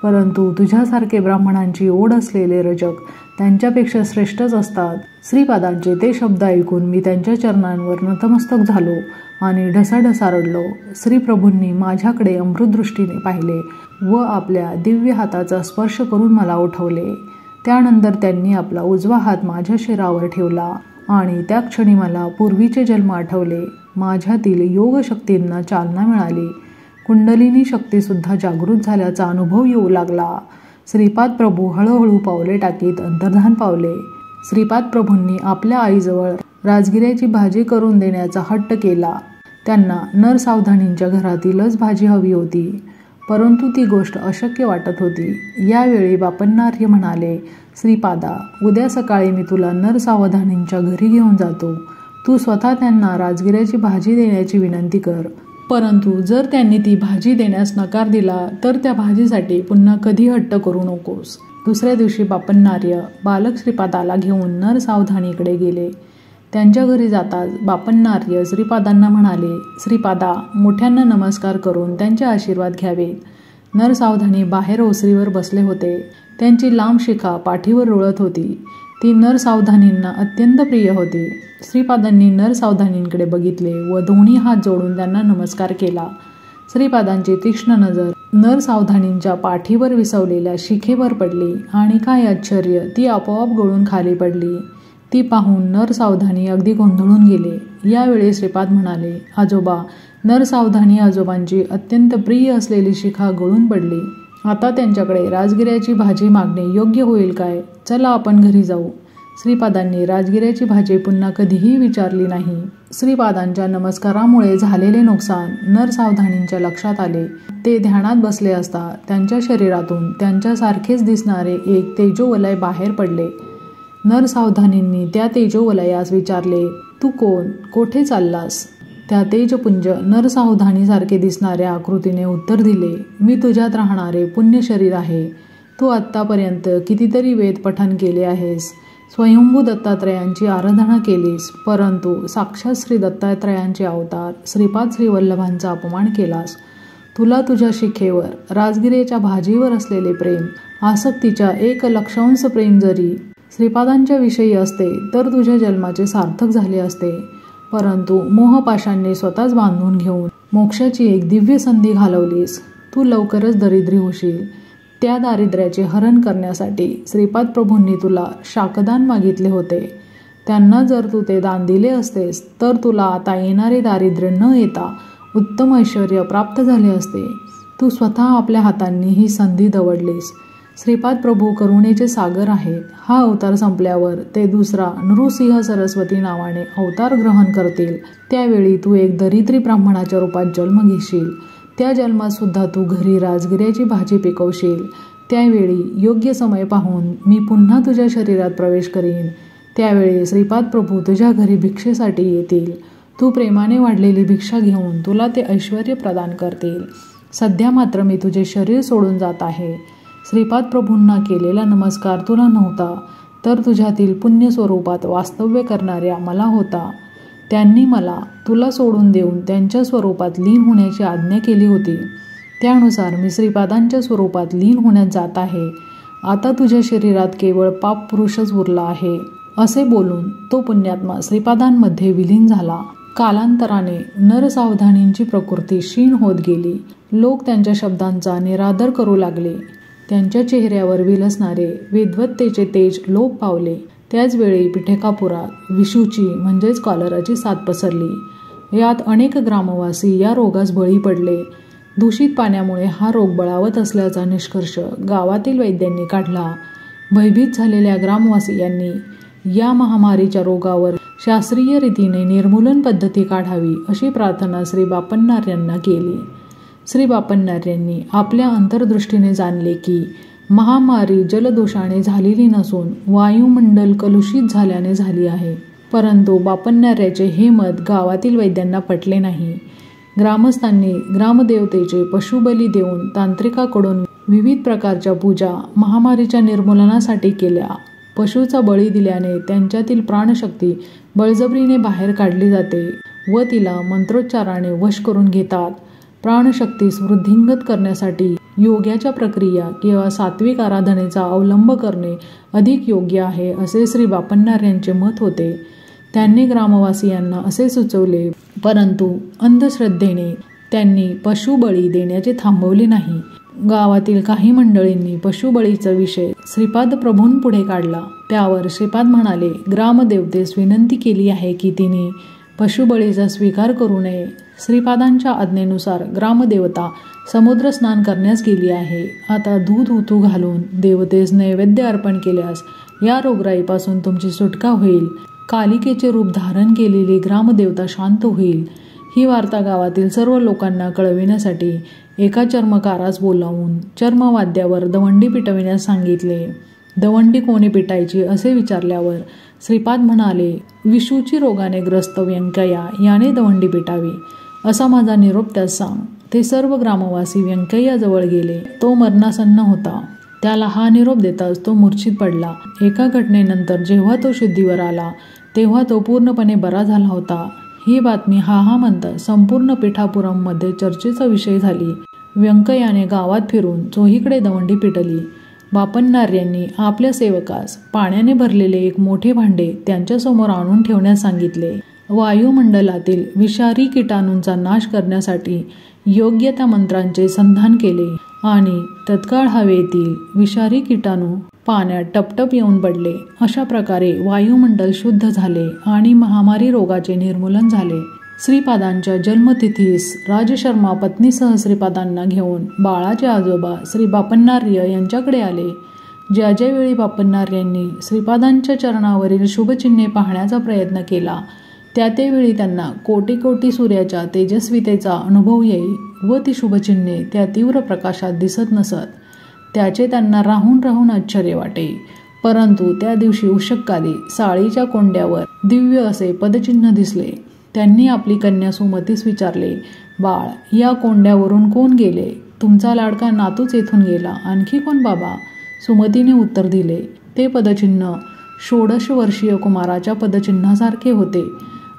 परंतु तुझ्यासारखे ब्राह्मणांची ओढ असलेले रजक त्यांच्यापेक्षा श्रेष्ठच असतात. श्रीपादांचे ते शब्द ऐकून मी त्यांच्या चरणांवर नतमस्तक झालो आणि ढसाढसा रडलो. श्रीप्रभूंनी माझ्याकडे अमृतदृष्टीने पाहिले व आपल्या दिव्य हाताचा स्पर्श करून मला उठवले. त्यानंतर त्यांनी आपला उजवा हात माझ्या शिरावर ठेवला आणि त्या क्षणी मला पूर्वीचे जन्म आठवले. माझ्यातील योग शक्तींना चालना मिळाली. कुंडलिनी शक्तीसुद्धा जागृत झाल्याचा अनुभव येऊ लागला. श्रीपाद प्रभू हळूहळू पावले टाकीत अंतर्धान पावले. श्रीपाद प्रभूंनी आपल्या आईजवळ राजगिऱ्याची भाजी करून देण्याचा हट्ट केला. त्यांना नरसावधानींच्या घरातीलच भाजी हवी होती. परंतु ती गोष्ट अशक्य वाटत होती. यावेळी बापन्नार्य म्हणाले, श्रीपादा, उद्या सकाळी मी तुला नरसावधानींच्या घरी घेऊन जातो. तू स्वतः त्यांना राजगिऱ्याची भाजी देण्याची विनंती कर. परंतु जर त्यांनी ती भाजी देण्यास नकार दिला तर त्या भाजीसाठी पुन्हा कधी हट्ट करू नकोस. दुसऱ्या दिवशी बापन्नार्य बालक श्रीपादाला घेऊन नरसावधानीकडे गेले. त्यांच्या घरी जाताच बापन्नार्य श्रीपादांना म्हणाले, श्रीपादा, मोठ्यांना नमस्कार करून त्यांचे आशीर्वाद घ्यावेत. नरसावधानी बाहेर ओसरीवर बसले होते. त्यांची लांब शिखा पाठीवर रुळत होती. ती नरसावधानींना अत्यंत प्रिय होती. श्रीपादांनी नरसावधानींकडे बघितले व दोन्ही हात जोडून त्यांना नमस्कार केला. श्रीपादांची तीक्ष्ण नजर नरसावधानींच्या पाठीवर विसवलेल्या शिखेवर पडली आणि काय आश्चर्य, ती आपोआप गळून खाली पडली. ती पाहून नरसावधानी अगदी गोंधळून गेले. यावेळी श्रीपाद म्हणाले, आजोबा. नरसावधानी आजोबांची अत्यंत प्रिय असलेली शिखा गळून पडली. आता त्यांच्याकडे राजगिऱ्याची भाजी मागणे योग्य होईल काय? चला आपण घरी जाऊ. श्रीपादांनी राजगिऱ्याची भाजी पुन्हा कधीही विचारली नाही. श्रीपादांच्या नमस्कारामुळे झालेले नुकसान नरसावधानींच्या लक्षात आले. ते ध्यानात बसले असता त्यांच्या शरीरातून त्यांच्यासारखेच दिसणारे एक तेजोवलय बाहेर पडले. नरसावधानींनी त्या तेजोवलयास विचारले, तू कोण? कोठे चाललास? त्या तेजपुंज नरसावधानीसारखे दिसणाऱ्या आकृतीने उत्तर दिले, मी तुझ्यात राहणारे पुण्य शरीर आहे. तू आत्तापर्यंत कितीतरी वेद पठन केले आहेस. स्वयंभू दत्तात्रयांची आराधना केलीस, परंतु साक्षात श्री दत्तात्रयांचे अवतार श्रीपाद श्रीवल्लभांचा अपमान केलास. तुला तुझ्या शिखेवर, राजगिरेच्या भाजीवर असलेले प्रेम, आसक्तीच्या 1,00,000 प्रेम जरी श्रीपादांच्या विषयी असते तर तुझ्या जन्माचे सार्थक झाले असते. परंतु मोहपाशांनी स्वतःच बांधून घेऊन मोक्षाची एक दिव्य संधी घालवलीस. तू लवकरच दरिद्री होशील. त्या दारिद्र्याचे हरण करण्यासाठी श्रीपाद प्रभूंनी तुला शाकदान मागितले होते. त्यांना जर तू ते दान दिले असतेस तर तुला आता येणारे दारिद्र्य न येता उत्तम ऐश्वर्य प्राप्त झाले असते. तू स्वतः आपल्या हातांनी ही संधी दवडलीस. श्रीपाद प्रभू करुणेचे सागर आहेत. हा अवतार संपल्यावर ते दुसरा नृसिंह सरस्वती नावाने अवतार ग्रहण करतील. त्यावेळी तू एक दरिद्री ब्राह्मणाच्या रूपात जन्म घेशील. त्या जन्मात सुद्धा तू घरी राजगिऱ्याची भाजी पिकवशील. त्यावेळी योग्य समय पाहून मी पुन्हा तुझ्या शरीरात प्रवेश करीन. त्यावेळी श्रीपाद प्रभू तुझ्या घरी भिक्षेसाठी येतील. तू प्रेमाने वाढलेली भिक्षा घेऊन तुला ते ऐश्वर्य प्रदान करतील. सध्या मात्र मी तुझे शरीर सोडून जात आहे. श्रीपाद प्रभूंना केलेला नमस्कार तुला नव्हता, तर तुझ्यातील पुण्य स्वरूपात वास्तव्य करणाऱ्या मला होता. त्यांनी मला तुला सोडून देऊन त्यांच्या स्वरूपात लीन होण्याची आज्ञा केली होती. त्यानुसार मी श्रीपादांच्या स्वरूपात लीन होण्यात जात आहे. आता तुझ्या शरीरात केवळ पाप पुरुषच उरला आहे. असे बोलून तो पुण्यात्मा श्रीपादांमध्ये विलीन झाला. कालांतराने नरसावधानींची प्रकृती क्षीण होत गेली. लोक त्यांच्या शब्दांचा निरादर करू लागले. त्यांच्या चेहऱ्यावर विलसणारे विद्वत्तेचे तेज लोप पावले. त्याचवेळी पिठेकापुरात विषूची म्हणजेच कॉलराची साथ पसरली. यात अनेक ग्रामवासी या रोगास बळी पडले. दूषित पाण्यामुळे हा रोग बळावत असल्याचा निष्कर्ष गावातील वैद्यांनी काढला. भयभीत झालेल्या ग्रामवासियांनी या महामारीच्या रोगावर शास्त्रीय रीतीने निर्मूलन पद्धती काढावी अशी प्रार्थना श्री बापन्नार्यांना केली. श्री बापन्नार्यांनी आपल्या अंतर्दृष्टीने जाणले की महामारी जलदोषाने झालेली नसून वायुमंडल कलुषित झाल्याने झाली आहे. परंतु बापन्नार्याचे हे मत गावातील वैद्यांना पटले नाही. ग्रामस्थांनी ग्रामदेवतेचे पशुबली देऊन तांत्रिकाकडून विविध प्रकारच्या पूजा महामारीच्या निर्मूलनासाठी केल्या. पशुचा बळी दिल्याने त्यांच्यातील प्राणशक्ती बळजबरीने बाहेर काढली जाते व तिला मंत्रोच्चाराने वश करून घेतात. प्राणशक्तीस वृद्धिंगत करण्यासाठी योग्याच्या प्रक्रिया किंवा सात्विक आराधनेचा अवलंब करणे अधिक योग्य आहे असे श्री बापन्नार्यांचे मत होते. त्यांनी ग्रामवासियांना असे सुचवले, परंतु अंधश्रद्धेने त्यांनी पशुबळी देण्याचे थांबवले नाही. गावातील काही मंडळींनी पशुबळीचा विषय श्रीपाद प्रभूंपुढे काढला. त्यावर श्रीपाद म्हणाले, ग्रामदेवतेस विनंती केली आहे की तिने पशुबळीचा स्वीकार करू नये. श्रीपादांच्या आज्ञेनुसार ग्रामदेवता समुद्र स्नान करण्यास गेली आहे. आता दूध उतू घालून देवतेस नैवेद्य अर्पण केल्यास या रोगराईपासून तुमची सुटका होईल. कालिकेचे रूप धारण केलेली ग्रामदेवता शांत होईल. ही वार्ता गावातील सर्व लोकांना कळविण्यासाठी एका चर्मकारास बोलावून चर्मवाद्यावर दवंडी पिटविण्यास सांगितले. दवंडी कोणी पिटायची असे विचारल्यावर श्रीपाद म्हणाले, विषूची रोगाने ग्रस्त व्यंकय्या याने दवंडी पिटावी असा माझा निरोप त्यास सांग. ते सर्व ग्रामवासी व्यंकय्याजवळ गेले. तो मरणासन्न होता. त्याला हा निरोप देताच तो मूर्छित पडला. एका घटनेनंतर जेव्हा तो शुद्धीवर आला तेव्हा तो पूर्णपणे बरा झाला होता. ही बातमी हा म्हणता संपूर्ण पिठापुरममध्ये चर्चेचा विषय झाली. व्यंकय्याने गावात फिरून चोहीकडे दवंडी पिटली. बापन्नार्यांनी आपल्या सेवकास पाण्याने भरलेले एक मोठे भांडे त्यांच्यासमोर आणून ठेवण्यास सांगितले. वायुमंडलातील विषारी किटाणूंचा नाश करण्यासाठी योग्य त्या मंत्रांचे संधान केले आणि तत्काळ हवेतील विषारी किटाणू पाण्यात टपटप येऊन पडले. अशा प्रकारे वायुमंडल शुद्ध झाले आणि महामारी रोगाचे निर्मूलन झाले. श्रीपादांच्या जन्मतिथीस राजशर्मा पत्नीसह श्रीपादांना घेऊन बाळाचे आजोबा श्री बापन्नार्य यांच्याकडे आले. ज्या वेळी बापन्नार्यांनी श्रीपादांच्या चरणावरील शुभचिन्हे पाहण्याचा प्रयत्न केला त्यावेळी त्यांना कोटी कोटी सूर्याच्या तेजस्वितेचा अनुभव येई व ती शुभचिन्हे त्या तीव्र प्रकाशात दिसत नसत. त्याचे त्यांना राहून राहून आश्चर्य वाटे. परंतु त्या दिवशी उषक्काली साळीच्या कोंड्यावर दिव्य असे पदचिन्ह दिसले. त्यांनी आपली कन्या सुमतीस विचारले, बाळ, या कोंड्यावरून कोण गेले? तुमचा लाडका नातूच येथून गेला, आणखी कोण बाबा? सुमतीने उत्तर दिले, ते पदचिन्ह 16 वर्षीय कुमाराच्या पदचिन्हासारखे होते.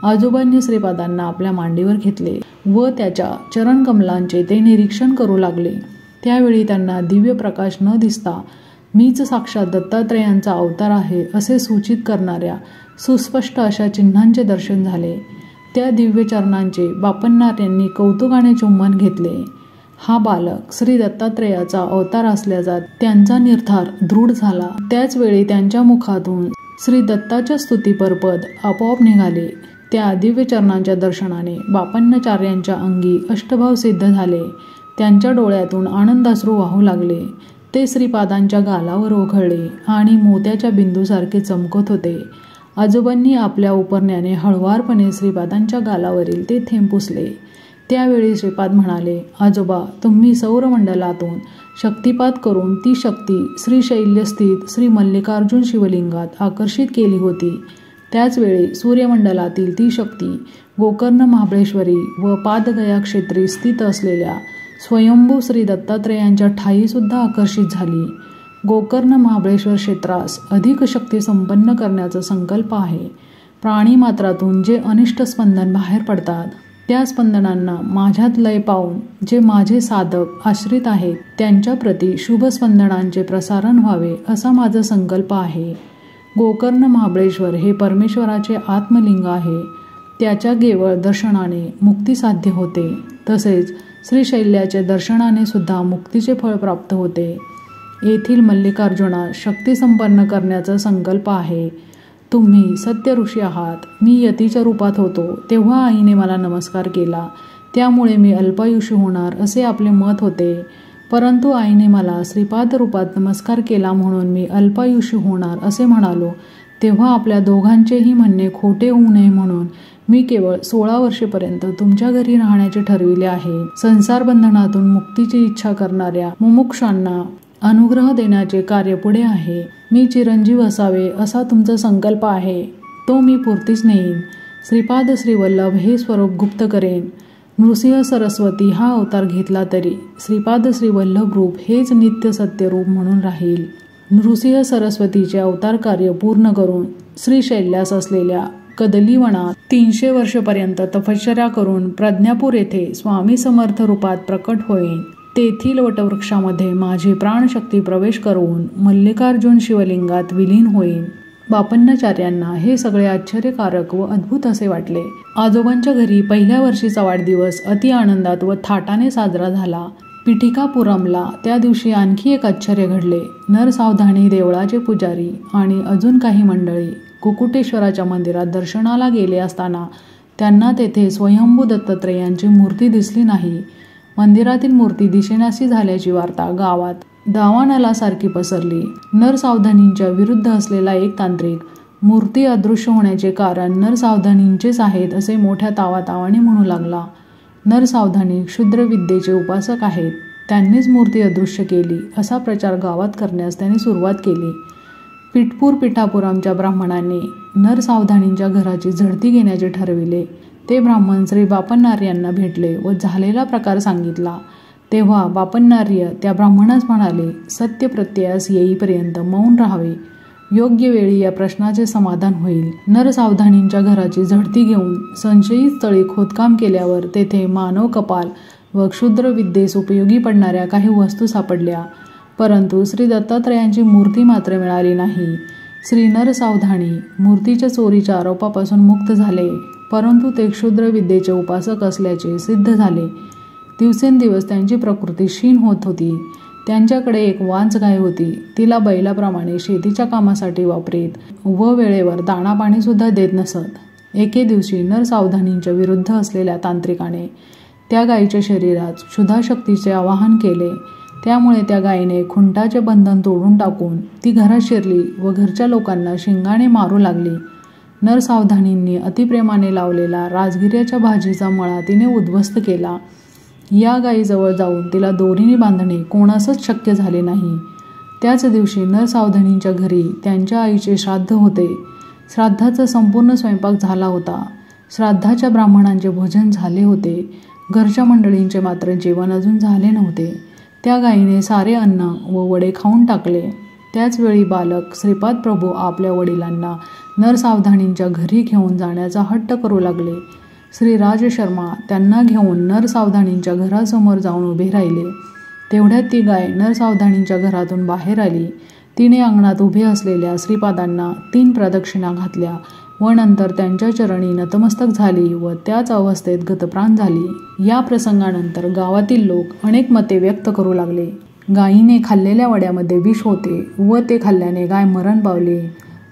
आजोबांनी श्रीपादांना आपल्या मांडीवर घेतले व त्याच्या चरणकमलांचे ते निरीक्षण करू लागले. त्यावेळी त्यांना दिव्य प्रकाश न दिसता मीच साक्षात दत्तात्रेयांचा अवतार आहे असे सूचित करणाऱ्या सुस्पष्ट अशा चिन्हांचे दर्शन झाले. त्या दिव्य चरणांचे बापन्नार्यांनी कौतुकाने चुंबन घेतले. हा बालक श्री दत्तात्रेयाचा अवतार असल्याचा त्यांचा निर्धार दृढ झाला. त्याच वेळी त्यांच्या मुखातून श्री दत्ताच्या स्तुतीपरपद आपोआप निघाले. त्या दिव्य चरणांच्या दर्शनाने बापन्नाचार्यांच्या अंगी अष्टभाव सिद्ध झाले. त्यांच्या डोळ्यातून आनंदाश्रू वाहू लागले. ते श्रीपादांच्या गालावर ओघळले आणि मोत्याच्या बिंदूसारखे चमकत होते. आजोबांनी आपल्या उपरण्याने हळुवारपणे श्रीपादांच्या गालावरील ते थेंब पुसले. त्यावेळी श्रीपाद म्हणाले, आजोबा, तुम्ही सौरमंडलातून शक्तिपात करून ती शक्ती श्रीशैल्यस्थित श्री मल्लिकार्जुन शिवलिंगात आकर्षित केली होती. त्याचवेळी सूर्यमंडलातील ती शक्ती गोकर्ण महाबळेश्वरी व पादगया क्षेत्री स्थित असलेल्या स्वयंभू श्री दत्तात्रेयांच्या ठायीसुद्धा आकर्षित झाली. गोकर्ण महाबळेश्वर क्षेत्रास अधिक शक्ती संपन्न करण्याचा संकल्प आहे. प्राणीमात्रातून जे अनिष्ट स्पंदन बाहेर पडतात त्या स्पंदनांना माझ्यात लय पावून जे माझे साधक आश्रित आहेत त्यांच्या प्रती शुभ स्पंदनांचे प्रसारण व्हावे असा माझा संकल्प आहे. गोकर्ण महाबळेश्वर हे परमेश्वराचे आत्मलिंग आहे. त्याच्या केवळ दर्शनाने मुक्ती साध्य होते. तसेच श्रीशैल्याचे दर्शनाने सुद्धा मुक्तीचे फळ प्राप्त होते. येथील मल्लिकार्जुना शक्ती संपन्न करण्याचा संकल्प आहे. तुम्ही सत्य ऋषी आहात. मी यतीच्या रूपात होतो तेव्हा आईने मला नमस्कार केला. त्यामुळे मी अल्पायुषी होणार असे आपले मत होते. परंतु आईने मला श्रीपाद रूपात नमस्कार केला म्हणून मी अल्पायुषी होणार असे म्हणालो. तेव्हा आपल्या दोघांचेही म्हणणे खोटे होऊ नये म्हणून मी केवळ 16 वर्षेपर्यंत तुमच्या घरी राहण्याचे ठरविले आहे. संसार बंधनातून मुक्तीची इच्छा करणाऱ्या मुमुक्षांना अनुग्रह देण्याचे कार्य पुढे आहे. मी चिरंजीव असावे असा तुमचा संकल्प आहे. तो मी पूर्तीच नेईन. श्रीपाद श्रीवल्लभ हे स्वरूप गुप्त करेन. नृसिंह सरस्वती हा अवतार घेतला तरी श्रीपाद श्रीवल्लभ रूप हेच नित्य सत्य रूप म्हणून राहील. नृसिंह सरस्वतीचे अवतार कार्य पूर्ण करून श्रीशैल्यास असलेल्या कदलीवनात 300 वर्षपर्यंत तपश्चर्या करून प्रज्ञापूर येथे स्वामी समर्थ रूपात प्रकट होईन. तेथील वटवृक्षामध्ये माझी प्राणशक्ती प्रवेश करून मल्लिकार्जुन शिवलिंगात विलीन होईन. बापन्नाचार्यांना हे सगळे आश्चर्यकारक व अद्भुत असे वाटले. आजोबांच्या घरी पहिल्या वर्षीचा वाढदिवस अति आनंदात व थाटाने साजरा झाला. पिठिकापुरमला त्या दिवशी आणखी एक आश्चर्य घडले. नरसावधानी देवळाचे पुजारी आणि अजून काही मंडळी कुकुटेश्वराच्या मंदिरात दर्शनाला गेले असताना त्यांना तेथे स्वयंभू दत्तात्रेयांची मूर्ती दिसली नाही. मंदिरातील मूर्ती दिसेनाशी झाल्याची वार्ता गावात दावानलासारखी पसरली. नरसावधानींच्या विरुद्ध असलेला एक तांत्रिक मूर्ती अदृश्य होण्याचे कारण नरसावधानींचेच आहेत असे मोठ्या तावातावाने म्हणू लागला. नरसावधानी क्षुद्र विद्येचे उपासक आहेत. त्यांनीच मूर्ती अदृश्य केली असा प्रचार गावात करण्यास त्यांनी सुरुवात केली. पिठापुरमच्या ब्राह्मणांनी नरसावधानींच्या घराची झडती घेण्याचे ठरविले. ते ब्राह्मण श्री बापन्नार्यांना भेटले व झालेला प्रकार सांगितला. तेव्हा बापन्नार्य त्या ब्राह्मणास म्हणाले, सत्य प्रत्ययास येईपर्यंत मौन राहावे. योग्य वेळी या प्रश्नाचे समाधान होईल. नरसावधानींच्या घराची झडती घेऊन संशयित स्थळी खोदकाम केल्यावर तेथे मानव कपाल व क्षुद्र विद्येस उपयोगी पडणाऱ्या काही वस्तू सापडल्या. परंतु श्री दत्तात्रेयांची मूर्ती मात्र मिळाली नाही. श्री नरसावधानी मूर्तीच्या चोरीच्या आरोपापासून मुक्त झाले. परंतु ते क्षुद्र विद्येचे उपासक असल्याचे सिद्ध झाले. दिवसेंदिवस त्यांची प्रकृती क्षीण होत होती. त्यांच्याकडे एक वांज गाय होती. तिला बैलाप्रमाणे शेतीच्या कामासाठी वापरीत व वेळेवर दाणापाणी सुद्धा देत नसत. एके दिवशी नरसावधानींच्या विरुद्ध असलेल्या तांत्रिकाने त्या गायीच्या शरीरात क्षुधाशक्तीचे आवाहन केले. त्यामुळे त्या गायीने खुंटाचे बंधन तोडून टाकून ती घरात शिरली व घरच्या लोकांना शिंगाने मारू लागली. नरसावधानींनी अतिप्रेमाने लावलेला राजगिऱ्याच्या भाजीचा मळा तिने उद्ध्वस्त केला. या गायीजवळ जाऊन तिला दोरीने बांधणे कोणासच शक्य झाले नाही. त्याच दिवशी नरसावधानींच्या घरी त्यांच्या आईचे श्राद्ध होते. श्राद्धाचा संपूर्ण स्वयंपाक झाला होता. श्राद्धाच्या ब्राह्मणांचे भोजन झाले होते. घरच्या मंडळींचे मात्र जेवण अजून झाले नव्हते. त्या गायीने सारे अन्न व वडे खाऊन टाकले. त्याचवेळी बालक श्रीपाद प्रभू आपल्या वडिलांना नरसावधानींच्या घरी घेऊन जाण्याचा हट्ट करू लागले. श्री राजशर्मा त्यांना घेऊन नरसावधानींच्या घरासमोर जाऊन उभे राहिले. तेवढ्यात ती गाय नरसावधानींच्या घरातून बाहेर आली. तिने अंगणात उभे असलेल्या श्रीपादांना 3 प्रदक्षिणा घातल्या व नंतर त्यांच्या चरणी नतमस्तक झाली व त्याच अवस्थेत गतप्राण झाली. या प्रसंगानंतर गावातील लोक अनेक मते व्यक्त करू लागले. गायीने खाल्लेल्या वड्यामध्ये विष होते व ते खाल्ल्याने गाय मरण पावली.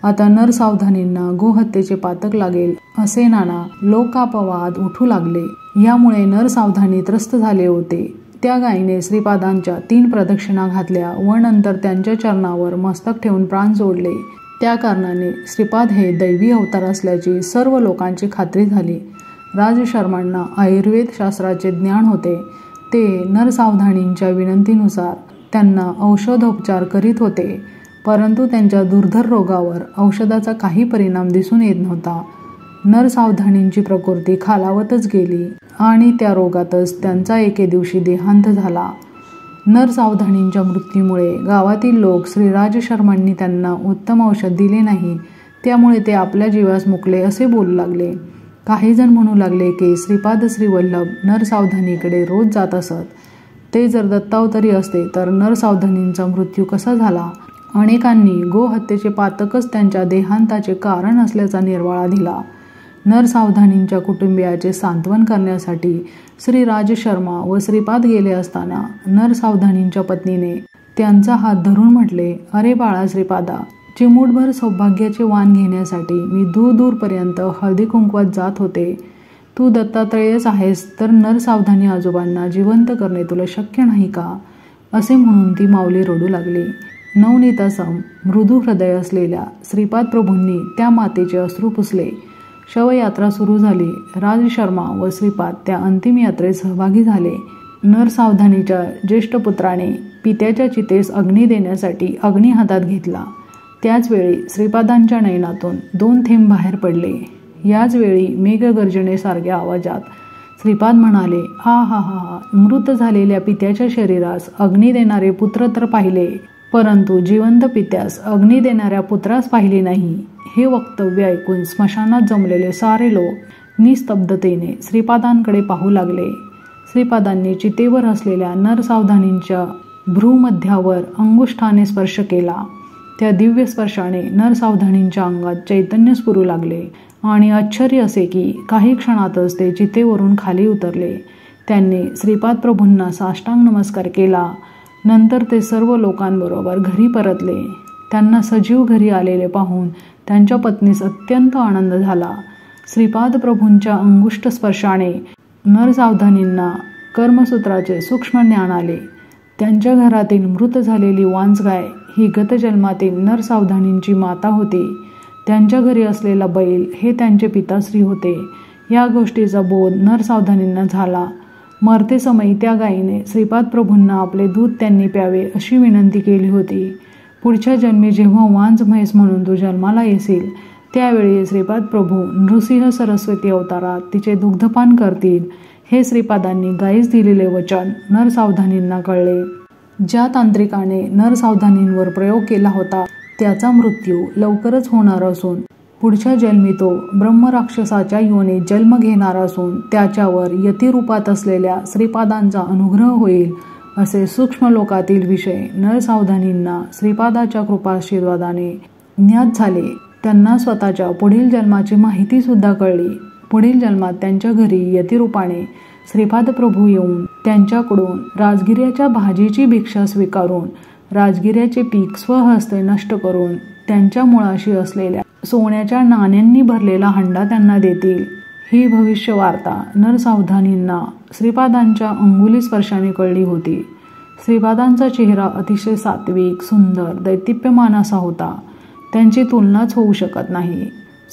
आता नरसावधानींना गोहत्येचे पातक लागेल असे नाना लोकापवाद उठू लागले. यामुळे नरसावधानी त्रस्त झाले होते. त्या गायीने श्रीपादांच्या 3 प्रदक्षिणा घातल्या व नंतर त्यांच्या चरणावर मस्तक ठेवून प्राण सोडले. त्या कारणाने श्रीपाद हे दैवी अवतार असल्याची सर्व लोकांची खात्री झाली. राजशर्मांना आयुर्वेद शास्त्राचे ज्ञान होते. ते नरसावधानींच्या विनंतीनुसार त्यांना औषधोपचार करीत होते, परंतु त्यांच्या दुर्धर रोगावर औषधाचा काही परिणाम दिसून येत नव्हता. नरसावधानींची प्रकृती खालावतच गेली आणि त्या रोगातच त्यांचा एके दिवशी देहांत झाला. नरसावधानींच्या मृत्यूमुळे गावातील लोक श्री राजशर्मांनी त्यांना उत्तम औषध दिले नाही, त्यामुळे ते आपल्या जीवास मुकले असे बोलू लागले. काही जण म्हणू लागले की श्रीपाद श्रीवल्लभ नरसावधानीकडे रोज जात असत. ते जर दत्तावतारी असते तर नरसावधानींचा मृत्यू कसा झाला? अनेकांनी गोहत्येचे पातकच त्यांच्या देहांताचे कारण असल्याचा निर्वाळा दिला. नरसावधानींच्या कुटुंबियाचे सांत्वन करण्यासाठी श्री राजशर्मा व श्रीपाद गेले असताना नरसावधानींच्या पत्नीने त्यांचा हात धरून म्हटले, अरे बाळा श्रीपादा, चिमूटभर सौभाग्याचे वाण घेण्यासाठी मी दूरपर्यंत हळदी कुंकवात जात होते. तू दत्तात्रेयच आहेस तर नरसावधानी आजोबांना जिवंत करणे तुला शक्य नाही का? असे म्हणून ती माऊली रडू लागली. नवनीतासम मृदू हृदय असलेल्या श्रीपाद प्रभूंनी त्या मातेचे अश्रू पुसले. शवयात्रा सुरू झाली. राजशर्मा व श्रीपाद त्या अंतिम यात्रेत सहभागी झाले. नरसावधानीच्या ज्येष्ठ पुत्राने पित्याच्या चितेस अग्नी देण्यासाठी अग्नी हातात घेतला. त्याचवेळी श्रीपादांच्या नयनातून 2 थेंब बाहेर पडले. याच वेळी मेघगर्जनेसारख्या आवाजात श्रीपाद म्हणाले, हा हा हा, मृत झालेल्या पित्याच्या शरीरास अग्नी देणारे पुत्र तर पाहिले, परंतु जिवंत पित्यास अग्नी देणाऱ्या पुत्रास पाहिले नाही. हे वक्तव्य ऐकून स्मशानात जमलेले सारे लोक निस्तब्धतेने श्रीपादांकडे पाहू लागले. श्रीपादांनी चितेवर असलेल्या नरसावधानींच्या भ्रूमध्यावर अंगुष्ठाने स्पर्श केला. त्या दिव्य स्पर्शाने नरसावधानींच्या अंगात चैतन्य स्फुरू लागले आणि आश्चर्य असे की काही क्षणातच ते चितेवरून खाली उतरले. त्यांनी श्रीपाद प्रभूंना साष्टांग नमस्कार केला. नंतर ते सर्व लोकांबरोबर घरी परतले. त्यांना सजीव घरी आलेले पाहून त्यांच्या पत्नीस अत्यंत आनंद झाला. श्रीपाद प्रभूंच्या अंगुष्ठ स्पर्शाने नरसावधानींना कर्मसूत्राचे सूक्ष्म ज्ञान आले. त्यांच्या घरातील मृत झालेली वांजगाय ही गतजन्मातील नरसावधानींची माता होती. त्यांच्या घरी असलेला बैल हे त्यांचे पिताश्री होते. या गोष्टीचा बोध नरसावधानींना झाला. मरते समयी त्या गायीने श्रीपाद प्रभूंना आपले दूध त्यांनी प्यावे अशी विनंती केली होती. पुढच्या जन्मी जेव्हा वांज म्हैस म्हणून तू जन्माला येशील त्यावेळी श्रीपाद प्रभू नृसिंह सरस्वती अवतारात तिचे दुग्धपान करतील, हे श्रीपादांनी गायीस दिलेले वचन नरसावधानींना कळले. ज्या तांत्रिकाने नरसावधानींवर प्रयोग केला होता त्याचा मृत्यू लवकरच होणार असून पुढच्या जन्मी तो ब्रह्मराक्षसाच्या योनीत जन्म घेणार असून त्याच्यावर यतिरूपात असलेल्या श्रीपादांचा अनुग्रह होईल असे सूक्ष्म लोकातील विषय नरसावधानींना श्रीपादाच्या कृपाशीर्वादाने ज्ञात झाले. त्यांना स्वतःच्या पुढील जन्माची माहिती सुद्धा कळली. पुढील जन्मात त्यांच्या घरी यतिरूपाने श्रीपाद प्रभू येऊन त्यांच्याकडून राजगिऱ्याच्या भाजीची भिक्षा स्वीकारून राजगिऱ्याचे पीक स्वहस्ते नष्ट करून त्यांच्या मुळाशी असलेल्या सोन्याच्या नाण्यांनी भरलेला हंडा त्यांना देतील. ही भविष्य वार्ता नरसावधानींना श्रीपादांच्या अंगुली स्पर्शाने कळली होती. श्रीपादांचा चेहरा अतिशय सात्विक, सुंदर, दैदिप्यमान असा होता. त्यांची तुलनाच होऊ शकत नाही.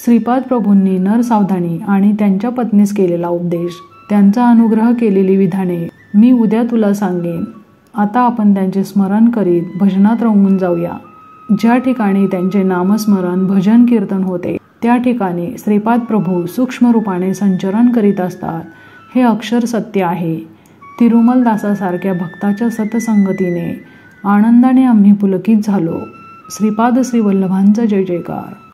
श्रीपाद प्रभूंनी नरसावधानी आणि त्यांच्या पत्नीस केलेला उपदेश, त्यांचा अनुग्रह केलेली विधाने मी उद्या तुला सांगेन. आता आपण त्यांचे स्मरण करीत भजनात रंगून जाऊया. ज्या ठिकाणी त्यांचे नामस्मरण, भजन, कीर्तन होते त्या ठिकाणी श्रीपाद प्रभू सूक्ष्म रूपाने संचरण करीत असतात, हे अक्षर सत्य आहे. तिरुमलदासासारख्या भक्ताच्या सतसंगतीने आनंदाने आम्ही पुलकित झालो. श्रीपाद श्री वल्लभांचा जय जयकार.